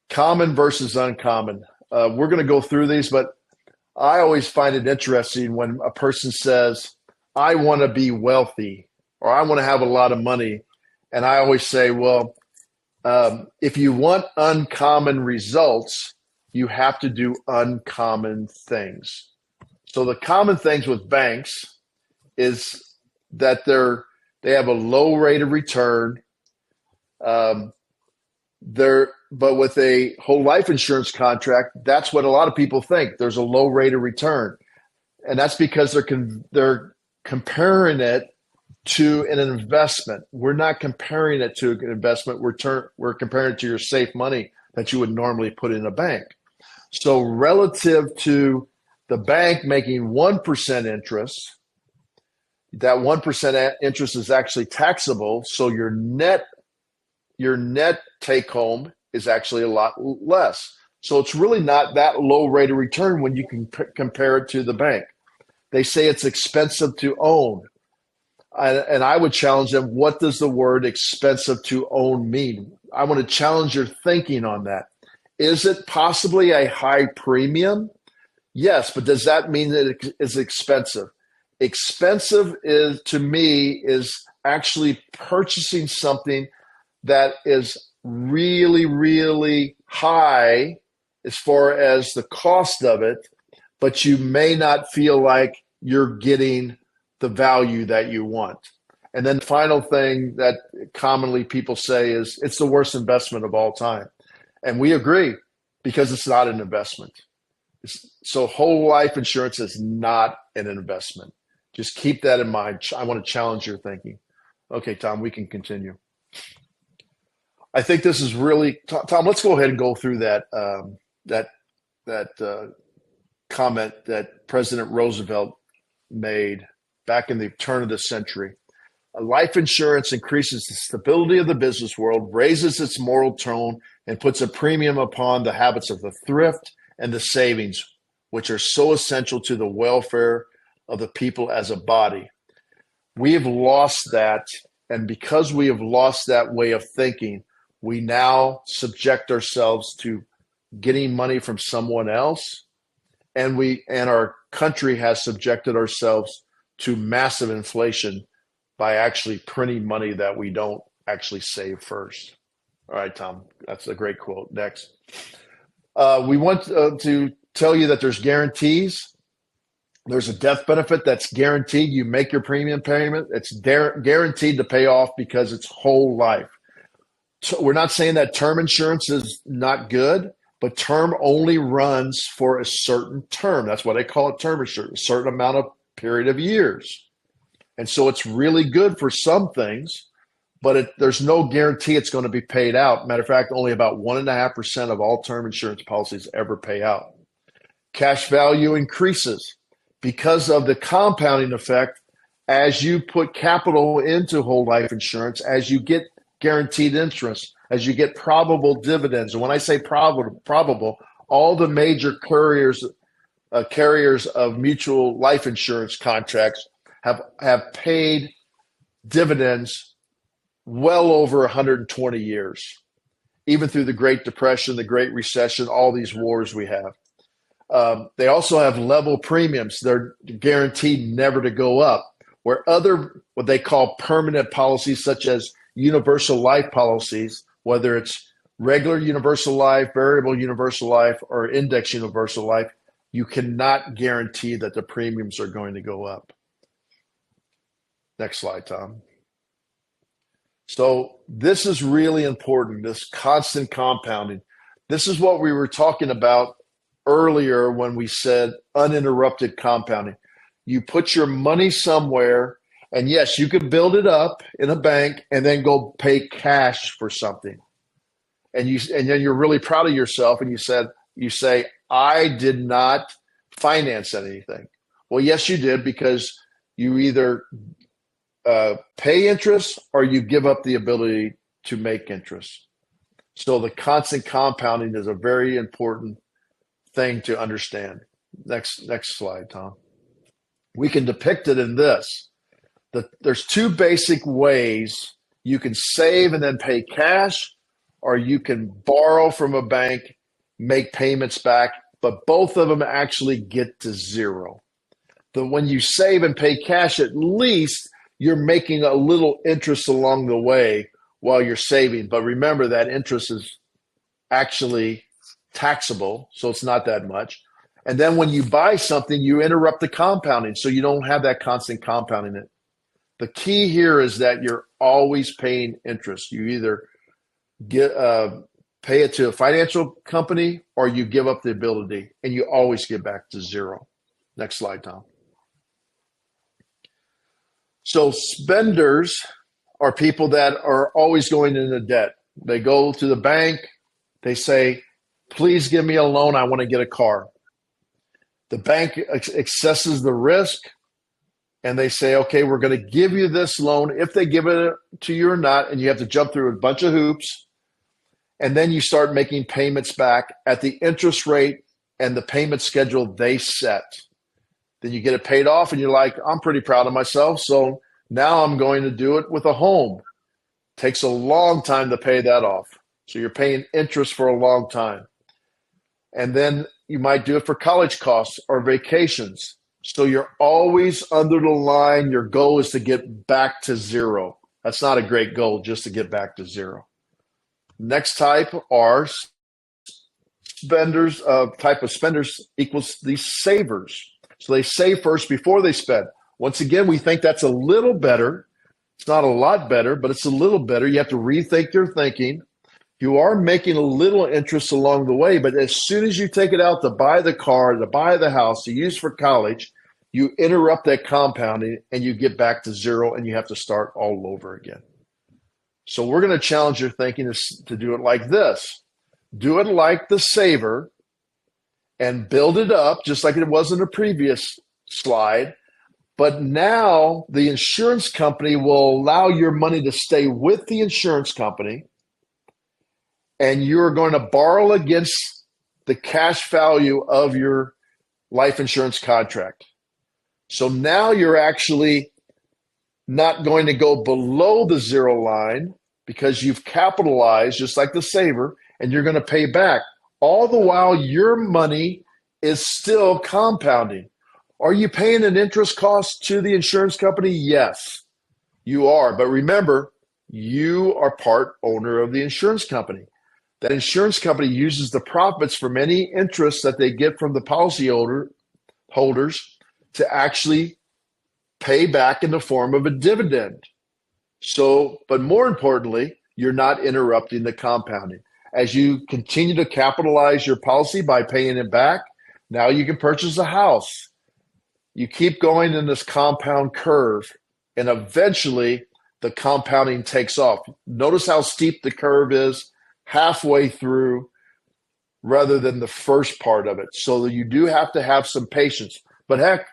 common versus uncommon. We're going to go through these, but I always find it interesting when a person says, I want to be wealthy, or I want to have a lot of money. And I always say, well, if you want uncommon results, you have to do uncommon things. So the common things with banks is that they have a low rate of return. But with a whole life insurance contract, that's what a lot of people think. There's a low rate of return, and that's because they're comparing it to an investment. We're not comparing it to an investment. We're comparing it to your safe money that you would normally put in a bank. So relative to the bank making 1% interest, that 1% interest is actually taxable. So your net take home is actually a lot less. So it's really not that low rate of return when you can compare it to the bank. They say it's expensive to own. And I would challenge them, what does the word expensive to own mean? I want to challenge your thinking on that. Is it possibly a high premium? Yes, but does that mean that it is expensive? Expensive to me is actually purchasing something that is really, really high as far as the cost of it, but you may not feel like you're getting the value that you want. And then the final thing that commonly people say is it's the worst investment of all time. And we agree, because it's not an investment. So whole life insurance is not an investment. Just keep that in mind. I want to challenge your thinking. Okay, Tom, we can continue. I think this is really, Tom, let's go ahead and go through that comment that President Roosevelt made back in the turn of the century. Life insurance increases the stability of the business world, raises its moral tone, and puts a premium upon the habits of the thrift and the savings, which are so essential to the welfare of the people as a body. We have lost that, and because we have lost that way of thinking, we now subject ourselves to getting money from someone else, and our country has subjected ourselves to massive inflation by actually printing money that we don't actually save first. All right, Tom, that's a great quote. Next. We want to tell you that there's guarantees. There's a death benefit that's guaranteed. You make your premium payment. It's guaranteed to pay off because it's whole life. So we're not saying that term insurance is not good, but term only runs for a certain term. That's why they call it term insurance, a certain amount of period of years. And so it's really good for some things, but there's no guarantee it's going to be paid out. Matter of fact, only about 1.5% of all term insurance policies ever pay out. Cash value increases because of the compounding effect. As you put capital into whole life insurance, as you get guaranteed interest, as you get probable dividends. And when I say probable, all the major carriers of mutual life insurance contracts have paid dividends well over 120 years, even through the Great Depression, the Great Recession, all these wars we have. They also have level premiums. They're guaranteed never to go up, where other what they call permanent policies, such as universal life policies, whether it's regular universal life, variable universal life, or index universal life, you cannot guarantee that the premiums are going to go up. Next slide, Tom. So this is really important, this constant compounding. This is what we were talking about earlier when we said uninterrupted compounding. You put your money somewhere, and yes, you could build it up in a bank and then go pay cash for something. And then you're really proud of yourself, and you say, I did not finance anything. Well, yes, you did, because you either pay interest or you give up the ability to make interest. So the constant compounding is a very important thing to understand. Next slide, Tom. We can depict it in this. There's two basic ways you can save and then pay cash, or you can borrow from a bank, make payments back, but both of them actually get to zero. When you save and pay cash, at least you're making a little interest along the way while you're saving. But remember, that interest is actually taxable, so it's not that much. And then when you buy something, you interrupt the compounding, so you don't have that constant compounding. The key here is that you're always paying interest. You either pay it to a financial company or you give up the ability, and you always get back to zero. Next slide, Tom. So spenders are people that are always going into debt. They go to the bank, they say, please give me a loan, I want to get a car. The bank assesses the risk, and they say, okay, we're going to give you this loan if they give it to you or not, and you have to jump through a bunch of hoops. And then you start making payments back at the interest rate and the payment schedule they set. Then you get it paid off, and you're like, I'm pretty proud of myself, so now I'm going to do it with a home. Takes a long time to pay that off. So you're paying interest for a long time. And then you might do it for college costs or vacations. So you're always under the line. Your goal is to get back to zero. That's not a great goal, just to get back to zero. Next type are spenders. Type of spenders equals these savers. So they save first before they spend. Once again, we think that's a little better. It's not a lot better, but it's a little better. You have to rethink your thinking. You are making a little interest along the way, but as soon as you take it out to buy the car, to buy the house, to use for college, you interrupt that compounding and you get back to zero, and you have to start all over again. So we're going to challenge your thinking to do it like this. Do it like the saver and build it up just like it was in the previous slide. But now the insurance company will allow your money to stay with the insurance company, and you're going to borrow against the cash value of your life insurance contract. So now you're actually not going to go below the zero line because you've capitalized just like the saver, and you're going to pay back. All the while your money is still compounding. Are you paying an interest cost to the insurance company? Yes, you are. But remember, you are part owner of the insurance company. That insurance company uses the profits from any interest that they get from the policy holders to actually pay back in the form of a dividend. So, but more importantly, you're not interrupting the compounding. As you continue to capitalize your policy by paying it back, now you can purchase a house. You keep going in this compound curve, and eventually the compounding takes off. Notice how steep the curve is halfway through rather than the first part of it. So you do have to have some patience. But heck,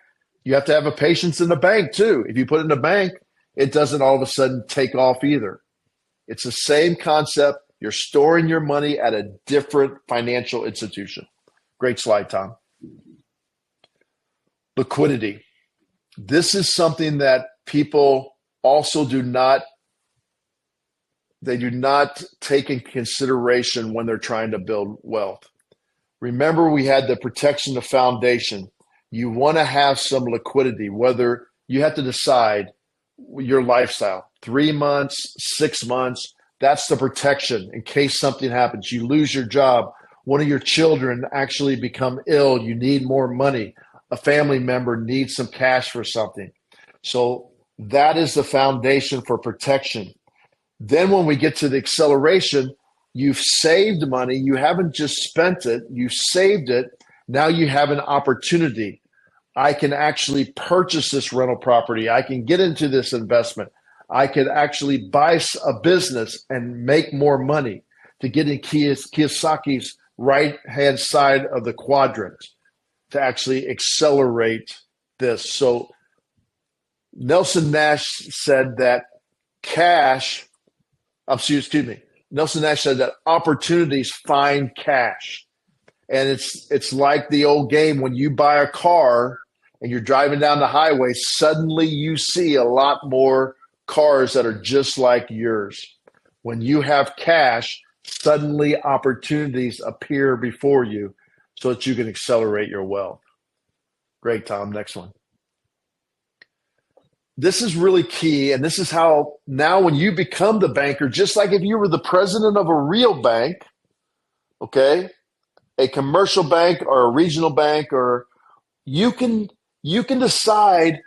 you have to have a patience in the bank too. If you put it in the bank, it doesn't all of a sudden take off either. It's the same concept. You're storing your money at a different financial institution. Great slide, Tom. Liquidity. This is something that people also do not take in consideration when they're trying to build wealth. Remember, we had the protection of foundation. You want to have some liquidity, whether you have to decide your lifestyle, 3 months, 6 months, that's the protection in case something happens. You lose your job. One of your children actually become ill. You need more money. A family member needs some cash for something. So that is the foundation for protection. Then when we get to the acceleration, you've saved money. You haven't just spent it. You've saved it. Now you have an opportunity. I can actually purchase this rental property. I can get into this investment. I could actually buy a business and make more money to get in Kiyosaki's right-hand side of the quadrant to actually accelerate this. So Nelson Nash said that Nelson Nash said that opportunities find cash. And it's like the old game when you buy a car and you're driving down the highway, suddenly you see a lot more cars that are just like yours. When you have cash, suddenly opportunities appear before you so that you can accelerate your wealth. Great, Tom. Next one. This is really key, and this is how now when you become the banker, just like if you were the president of a real bank, okay, a commercial bank or a regional bank, or you can decide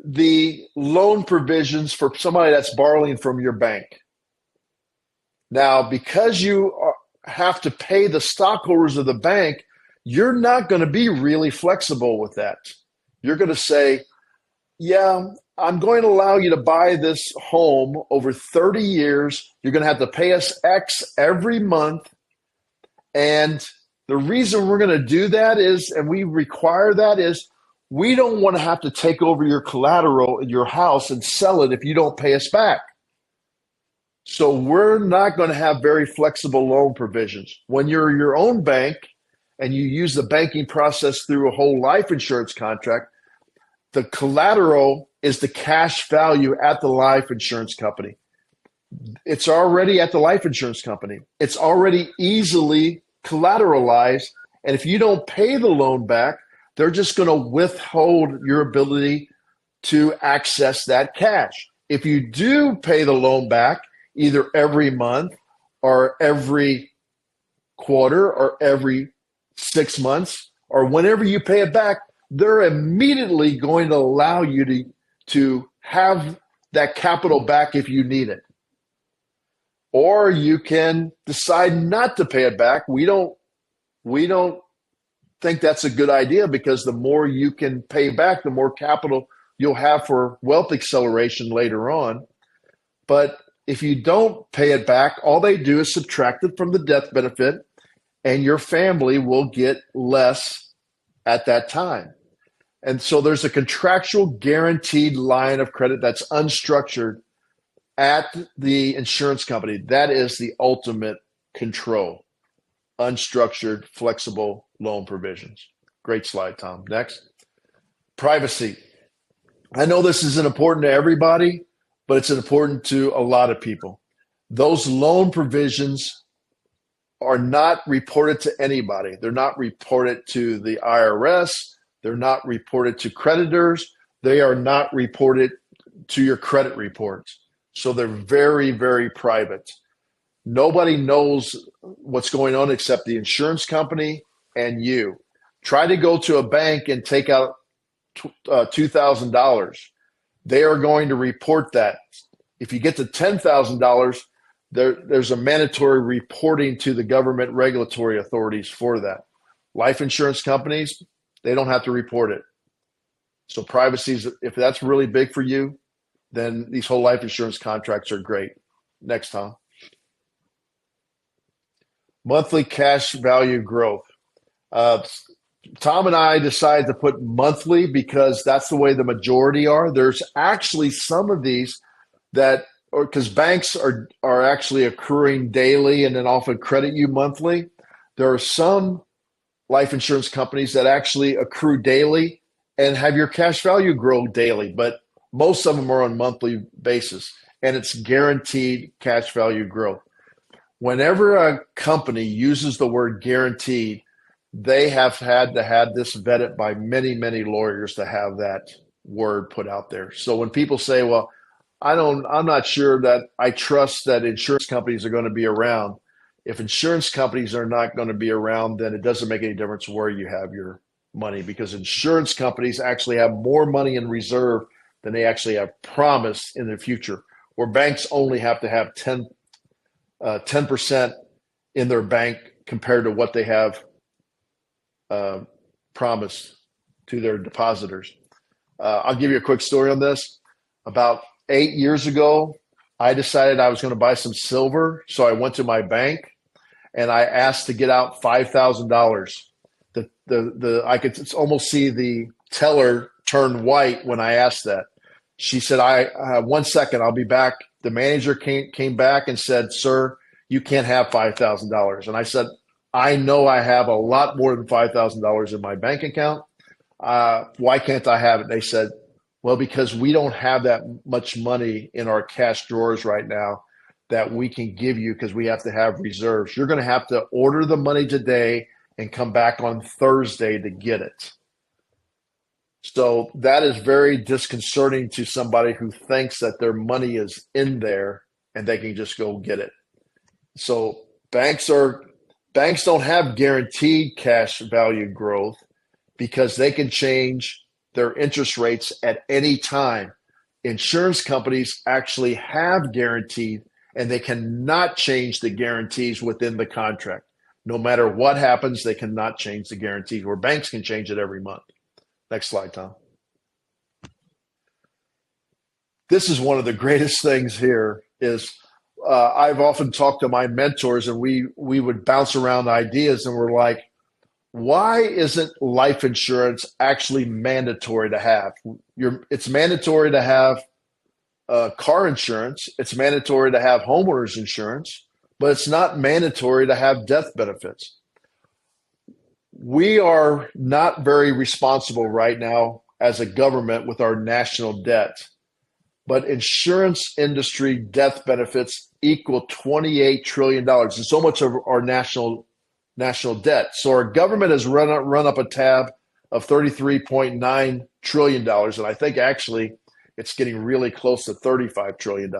the loan provisions for somebody that's borrowing from your bank. Now, because you have to pay the stockholders of the bank, you're not going to be really flexible with that. You're going to say, yeah, I'm going to allow you to buy this home over 30 years. You're going to have to pay us X every month. And the reason we're going to do that is, and we require that is, we don't want to have to take over your collateral in your house and sell it if you don't pay us back. So we're not going to have very flexible loan provisions. When you're your own bank and you use the banking process through a whole life insurance contract, the collateral is the cash value at the life insurance company. It's already at the life insurance company. It's already easily collateralized. And if you don't pay the loan back, they're just going to withhold your ability to access that cash. If you do pay the loan back, either every month or every quarter or every 6 months or whenever you pay it back, they're immediately going to allow you to have that capital back if you need it. Or you can decide not to pay it back. We don't think that's a good idea because the more you can pay back, the more capital you'll have for wealth acceleration later on. But if you don't pay it back, all they do is subtract it from the death benefit, and your family will get less at that time. And so there's a contractual guaranteed line of credit that's unstructured at the insurance company. That is the ultimate control. Unstructured, flexible loan provisions. Great slide, Tom. Next. Privacy. I know this isn't important to everybody, but it's important to a lot of people. Those loan provisions are not reported to anybody. They're not reported to the IRS. They're not reported to creditors. They are not reported to your credit reports. So they're very, very private. Nobody knows what's going on except the insurance company and you. Try to go to a bank and take out $2,000. They are going to report that. If you get to $10,000, there's a mandatory reporting to the government regulatory authorities for that. Life insurance companies, they don't have to report it. So privacy, if that's really big for you, then these whole life insurance contracts are great. Next, Tom. Monthly cash value growth. Tom and I decided to put monthly because that's the way the majority are. There's actually some of these that, or because banks are actually accruing daily and then often credit you monthly. There are some life insurance companies that actually accrue daily and have your cash value grow daily. But Most of them are on monthly basis, and it's guaranteed cash value growth. Whenever a company uses the word guaranteed, they have had to have this vetted by many, many lawyers to have that word put out there. So when people say, well, I'm not sure that I trust that insurance companies are going to be around. If insurance companies are not going to be around, then it doesn't make any difference where you have your money, because insurance companies actually have more money in reserve than they actually have promised in the future, where banks only have to have 10% in their bank compared to what they have promised to their depositors. I'll give you a quick story on this. About 8 years ago, I decided I was going to buy some silver. So I went to my bank and I asked to get out $5,000. I could almost see the teller turn white when I asked that. She said, "I 1 second, I'll be back." The manager came back and said, "Sir, you can't have $5,000." And I said, "I know I have a lot more than $5,000 in my bank account. Why can't I have it?" They said, "Well, because we don't have that much money in our cash drawers right now that we can give you, because we have to have reserves. You're going to have to order the money today and come back on Thursday to get it." So that is very disconcerting to somebody who thinks that their money is in there and they can just go get it. So banks don't have guaranteed cash value growth because they can change their interest rates at any time. Insurance companies actually have guaranteed, and they cannot change the guarantees within the contract. No matter what happens, they cannot change the guarantees, where banks can change it every month. Next slide, Tom. This is one of the greatest things here is I've often talked to my mentors, and we would bounce around ideas, and we're like, why isn't life insurance actually mandatory to have? It's mandatory to have car insurance. It's mandatory to have homeowners insurance, but it's not mandatory to have death benefits. We are not very responsible right now as a government with our national debt, but insurance industry death benefits equal $28 trillion. And so much of our national debt. So our government has run up a tab of $33.9 trillion. And I think actually it's getting really close to $35 trillion.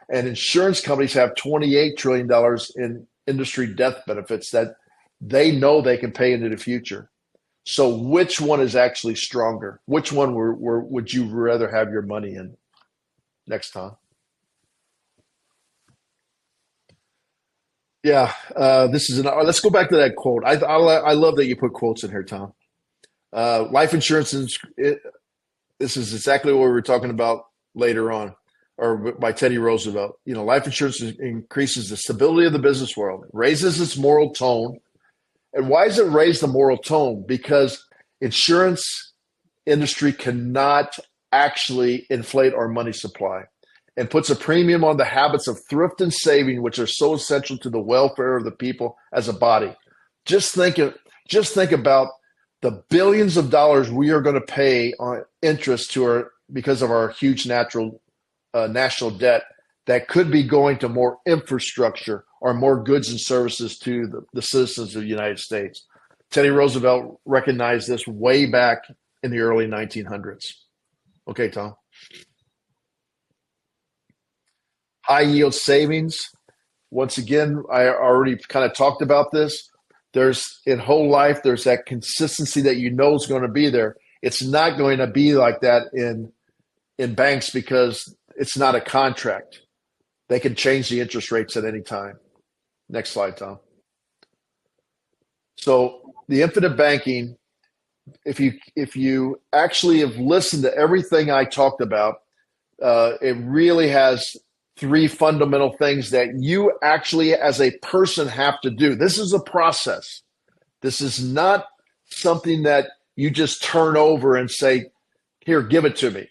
And insurance companies have $28 trillion in industry death benefits that they know they can pay into the future. So which one is actually stronger? Which one would you rather have your money in? Next, Tom. Yeah, let's go back to that quote. I love that you put quotes in here, Tom. Life insurance this is exactly what we were talking about later on, or by Teddy Roosevelt. Life insurance increases the stability of the business world, raises its moral tone. And why does it raise the moral tone? Because insurance industry cannot actually inflate our money supply, and puts a premium on the habits of thrift and saving, which are so essential to the welfare of the people as a body. Just think about the billions of dollars we are going to pay on interest because of our huge national debt that could be going to more infrastructure or more goods and services to the citizens of the United States. Teddy Roosevelt recognized this way back in the early 1900s. Okay, Tom. High yield savings. Once again, I already kind of talked about this. In whole life, there's that consistency that is going to be there. It's not going to be like that in banks because it's not a contract. They can change the interest rates at any time. Next slide, Tom. So the infinite banking, if you actually have listened to everything I talked about, it really has three fundamental things that you actually as a person have to do. This is a process. This is not something that you just turn over and say, "Here, give it to me."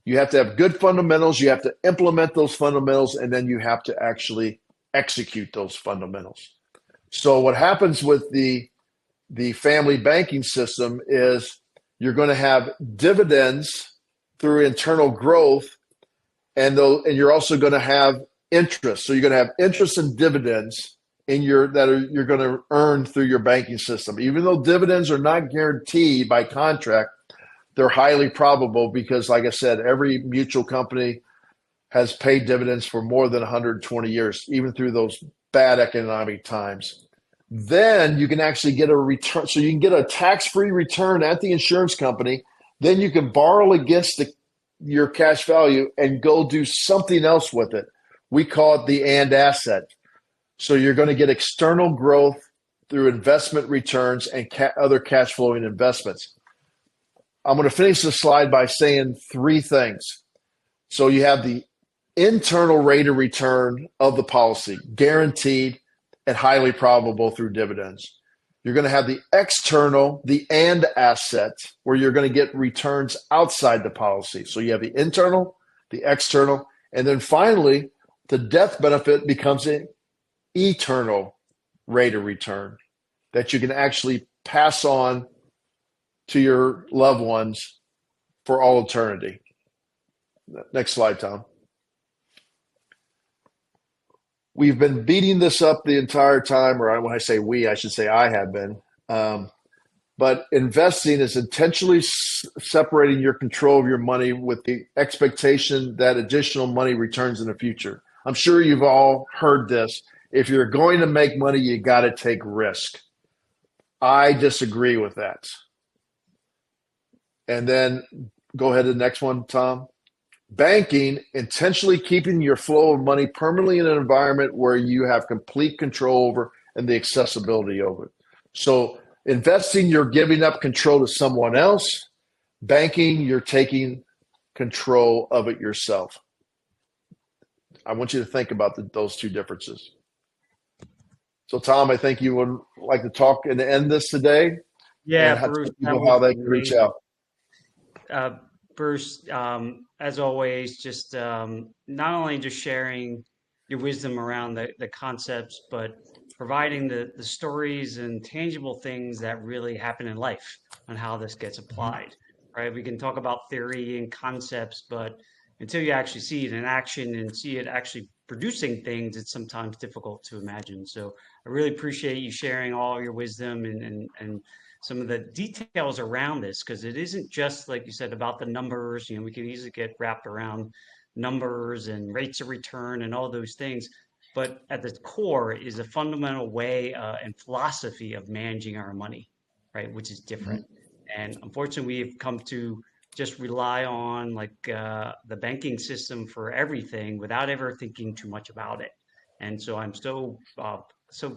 You have to have good fundamentals. You have to implement those fundamentals, and then you have to actually execute those fundamentals. So what happens with the family banking system is you're going to have dividends through internal growth, and you're also going to have interest. So you're going to have interest and dividends you're going to earn through your banking system. Even though dividends are not guaranteed by contract, they're highly probable because, like I said, every mutual company has paid dividends for more than 120 years, even through those bad economic times. Then you can actually get a return. So you can get a tax-free return at the insurance company. Then you can borrow against your cash value and go do something else with it. We call it the and asset. So you're going to get external growth through investment returns and other cash flowing investments. I'm going to finish the slide by saying three things. So you have the internal rate of return of the policy, guaranteed and highly probable through dividends. You're going to have the external, the and asset, where you're going to get returns outside the policy. So you have the internal, the external, and then finally, the death benefit becomes an eternal rate of return that you can actually pass on to your loved ones for all eternity. Next slide, Tom. We've been beating this up the entire time, or when I say we, I should say I have been. But investing is intentionally separating your control of your money with the expectation that additional money returns in the future. I'm sure you've all heard this. If you're going to make money, you got to take risk. I disagree with that. And then go ahead to the next one, Tom. Banking, intentionally keeping your flow of money permanently in an environment where you have complete control over and the accessibility of it. So investing, you're giving up control to someone else. Banking, you're taking control of it yourself. I want you to think about those two differences. So, Tom, I think you would like to talk and end this today. Yeah, Bruce, how they can reach out. Bruce, as always, just not only just sharing your wisdom around the concepts, but providing the stories and tangible things that really happen in life on how this gets applied, right? We can talk about theory and concepts, but until you actually see it in action and see it actually producing things, it's sometimes difficult to imagine. So I really appreciate you sharing all your wisdom and some of the details around this, because it isn't just, like you said, about the numbers. We can easily get wrapped around numbers and rates of return and all those things. But at the core is a fundamental way and philosophy of managing our money, right? Which is different. And unfortunately, we've come to just rely on the banking system for everything without ever thinking too much about it. And so I'm so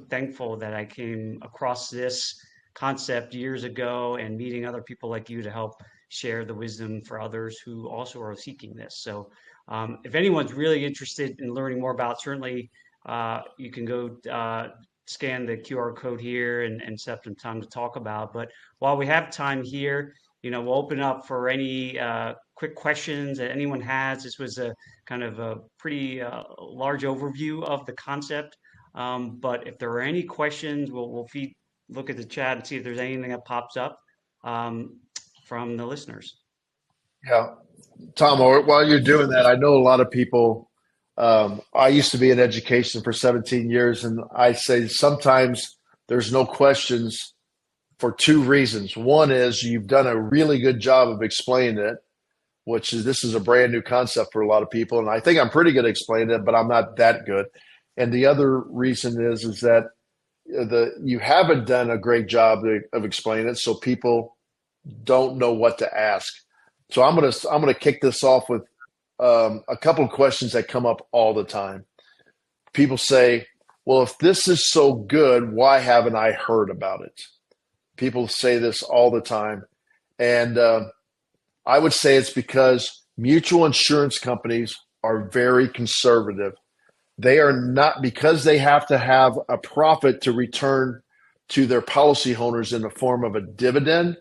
thankful that I came across this concept years ago and meeting other people like you to help share the wisdom for others who also are seeking this. So if anyone's really interested in learning more about, certainly you can go scan the QR code here and set up some time to talk about. But while we have time here, we'll open up for any quick questions that anyone has. This was a kind of a pretty large overview of the concept. But if there are any questions, we'll look at the chat and see if there's anything that pops up from the listeners. Yeah. Tom, while you're doing that, I know a lot of people, I used to be in education for 17 years, and I say sometimes there's no questions for two reasons. One is you've done a really good job of explaining it, this is a brand new concept for a lot of people. And I think I'm pretty good at explaining it, but I'm not that good. And the other reason is that you haven't done a great job of explaining it, so people don't know what to ask. So I'm gonna kick this off with a couple of questions that come up all the time. People say, well, if this is so good, why haven't I heard about it? People say this all the time. And I would say it's because mutual insurance companies are very conservative. They are not, because they have to have a profit to return to their policyholders in the form of a dividend.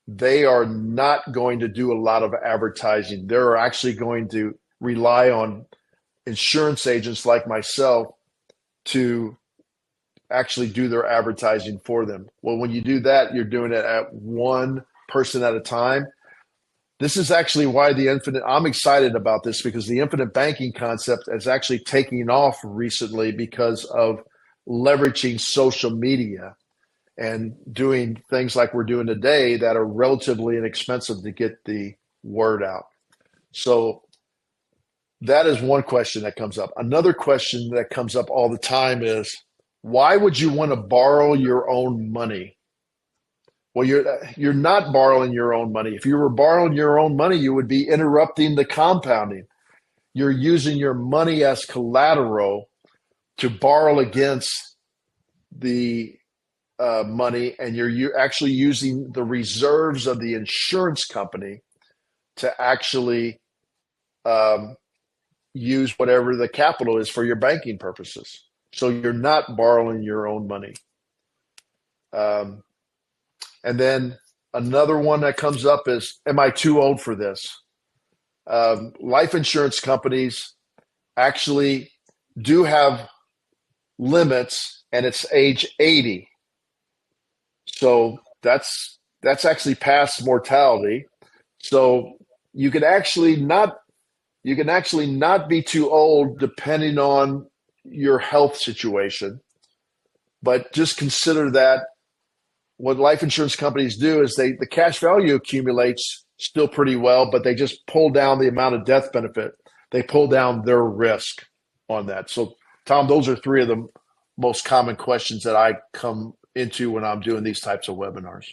They are not going to do a lot of advertising. They're actually going to rely on insurance agents like myself to actually do their advertising for them. Well, when you do that, you're doing it at one person at a time. This is actually why I'm excited about this, because the infinite banking concept is actually taking off recently because of leveraging social media and doing things like we're doing today that are relatively inexpensive to get the word out. So that is one question that comes up. Another question that comes up all the time is, why would you want to borrow your own money? Well, you're not borrowing your own money. If you were borrowing your own money, you would be interrupting the compounding. You're using your money as collateral to borrow against the money, and you're actually using the reserves of the insurance company to actually use whatever the capital is for your banking purposes. So you're not borrowing your own money. And then another one that comes up is, am I too old for this? Life insurance companies actually do have limits, and it's age 80. So that's actually past mortality. So you can actually not be too old depending on your health situation. But just consider that what life insurance companies do is the cash value accumulates still pretty well, but they just pull down the amount of death benefit. They pull down their risk on that. So, Tom, those are three of the most common questions that I come into when I'm doing these types of webinars.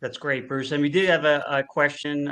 That's great, Bruce. And we did have a question.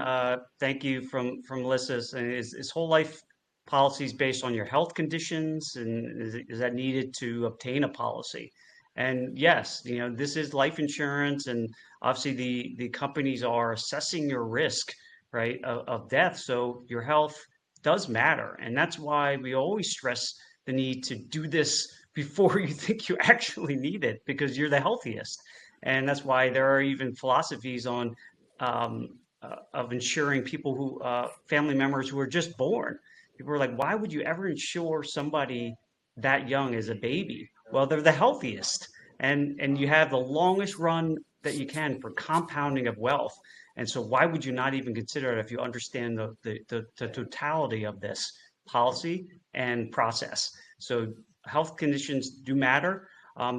Thank you from Melissa. Is whole life policies based on your health conditions, and is that needed to obtain a policy? And yes, this is life insurance, and obviously the companies are assessing your risk, right, of death. So your health does matter, and that's why we always stress the need to do this before you think you actually need it, because you're the healthiest. And that's why there are even philosophies on of insuring people who family members who are just born. People are like, why would you ever insure somebody that young as a baby? Well, they're the healthiest, and you have the longest run that you can for compounding of wealth. And so, why would you not even consider it if you understand the totality of this policy and process? So, health conditions do matter.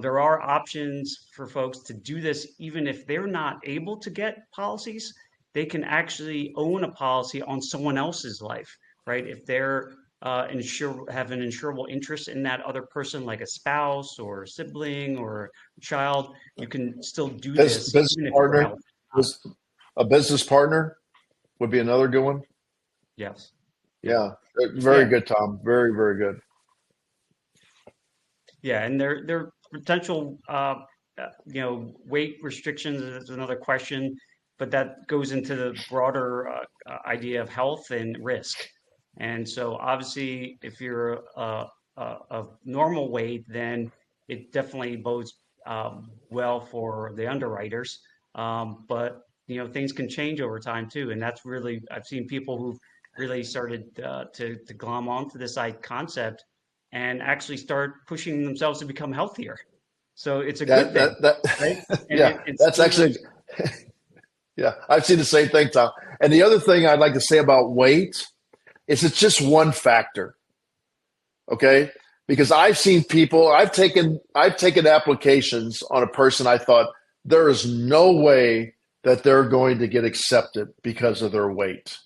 There are options for folks to do this, even if they're not able to get policies. They can actually own a policy on someone else's life, right? If they're have an insurable interest in that other person, like a spouse or a sibling or a child, you can still do this. Business Even if partner, a business partner would be another good one. Yes. Yeah, very good, Tom. Very, very good. Yeah, and there potential weight restrictions is another question, but that goes into the broader idea of health and risk. And so obviously if you're of normal weight, then it definitely bodes well for the underwriters. But things can change over time too, and that's really, I've seen people who've really started to glom onto this concept and actually start pushing themselves to become healthier. So it's a good thing, right? And yeah, that's actually, yeah, I've seen the same thing, Tom. And the other thing I'd like to say about weight is it's just one factor, okay? Because I've seen people, I've taken applications on a person I thought there is no way that they're going to get accepted because of their weight.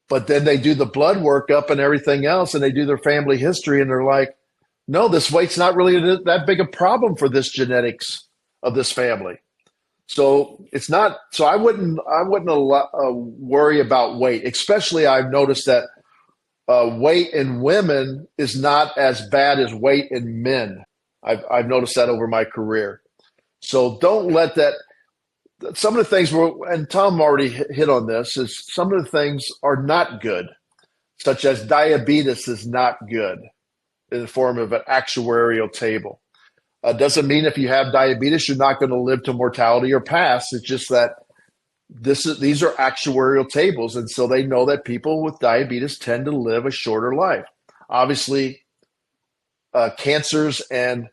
But then they do the blood workup and everything else, and they do their family history, and they're like, no, this weight's not really that big a problem for this genetics of this family. So it's not. So I wouldn't worry about weight. Especially, I've noticed that weight in women is not as bad as weight in men. I've noticed that over my career. So don't let that. Some of the things and Tom already hit on this, is some of the things are not good, such as diabetes is not good in the form of an actuarial table. Doesn't mean if you have diabetes, you're not going to live to mortality or pass. It's just that these are actuarial tables. And so they know that people with diabetes tend to live a shorter life. Obviously, cancers and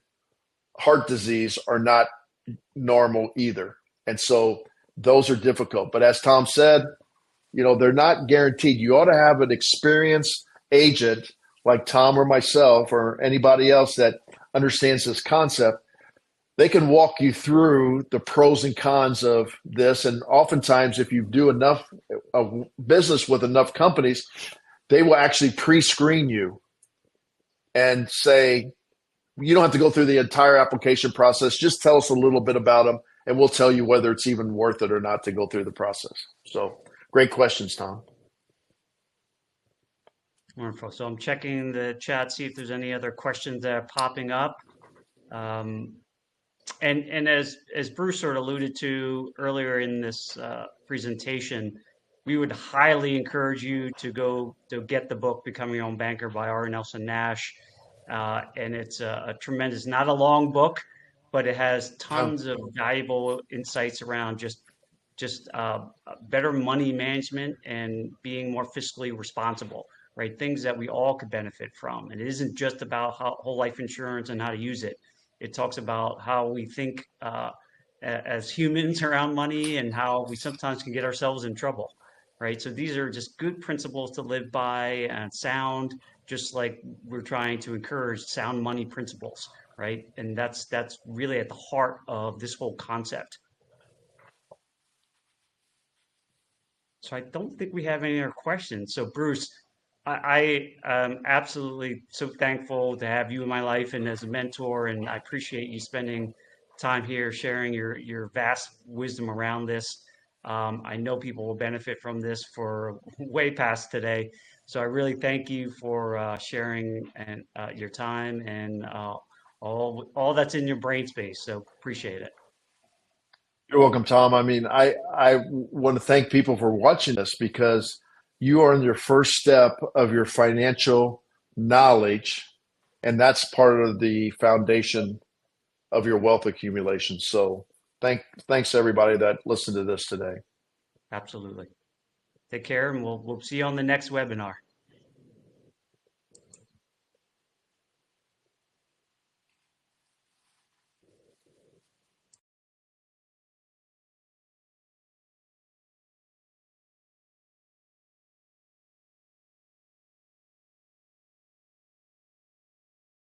heart disease are not normal either. And so those are difficult. But as Tom said, they're not guaranteed. You ought to have an experienced agent like Tom or myself or anybody else that understands this concept. They can walk you through the pros and cons of this. And oftentimes, if you do enough business with enough companies, they will actually pre-screen you and say, you don't have to go through the entire application process. Just tell us a little bit about them, and we'll tell you whether it's even worth it or not to go through the process. So great questions, Tom. Wonderful. So I'm checking the chat, see if there's any other questions that are popping up. And as Bruce sort of alluded to earlier in this presentation, we would highly encourage you to go to get the book "Becoming Your Own Banker" by R. Nelson Nash, and it's a tremendous, not a long book, but it has tons of valuable insights around just better money management and being more fiscally responsible. Right, things that we all could benefit from. And it isn't just about whole life insurance and how to use it. It talks about how we think as humans around money and how we sometimes can get ourselves in trouble, right? So these are just good principles to live by and sound, just like we're trying to encourage sound money principles, right? And that's really at the heart of this whole concept. So I don't think we have any other questions. So Bruce, I am absolutely so thankful to have you in my life and as a mentor, and I appreciate you spending time here sharing your vast wisdom around this. I know people will benefit from this for way past today. So I really thank you for sharing and your time and all that's in your brain space. So appreciate it. You're welcome, Tom. I mean, I want to thank people for watching this because you are in your first step of your financial knowledge, and that's part of the foundation of your wealth accumulation. So thanks to everybody that listened to this today. Absolutely. Take care, and we'll see you on the next webinar.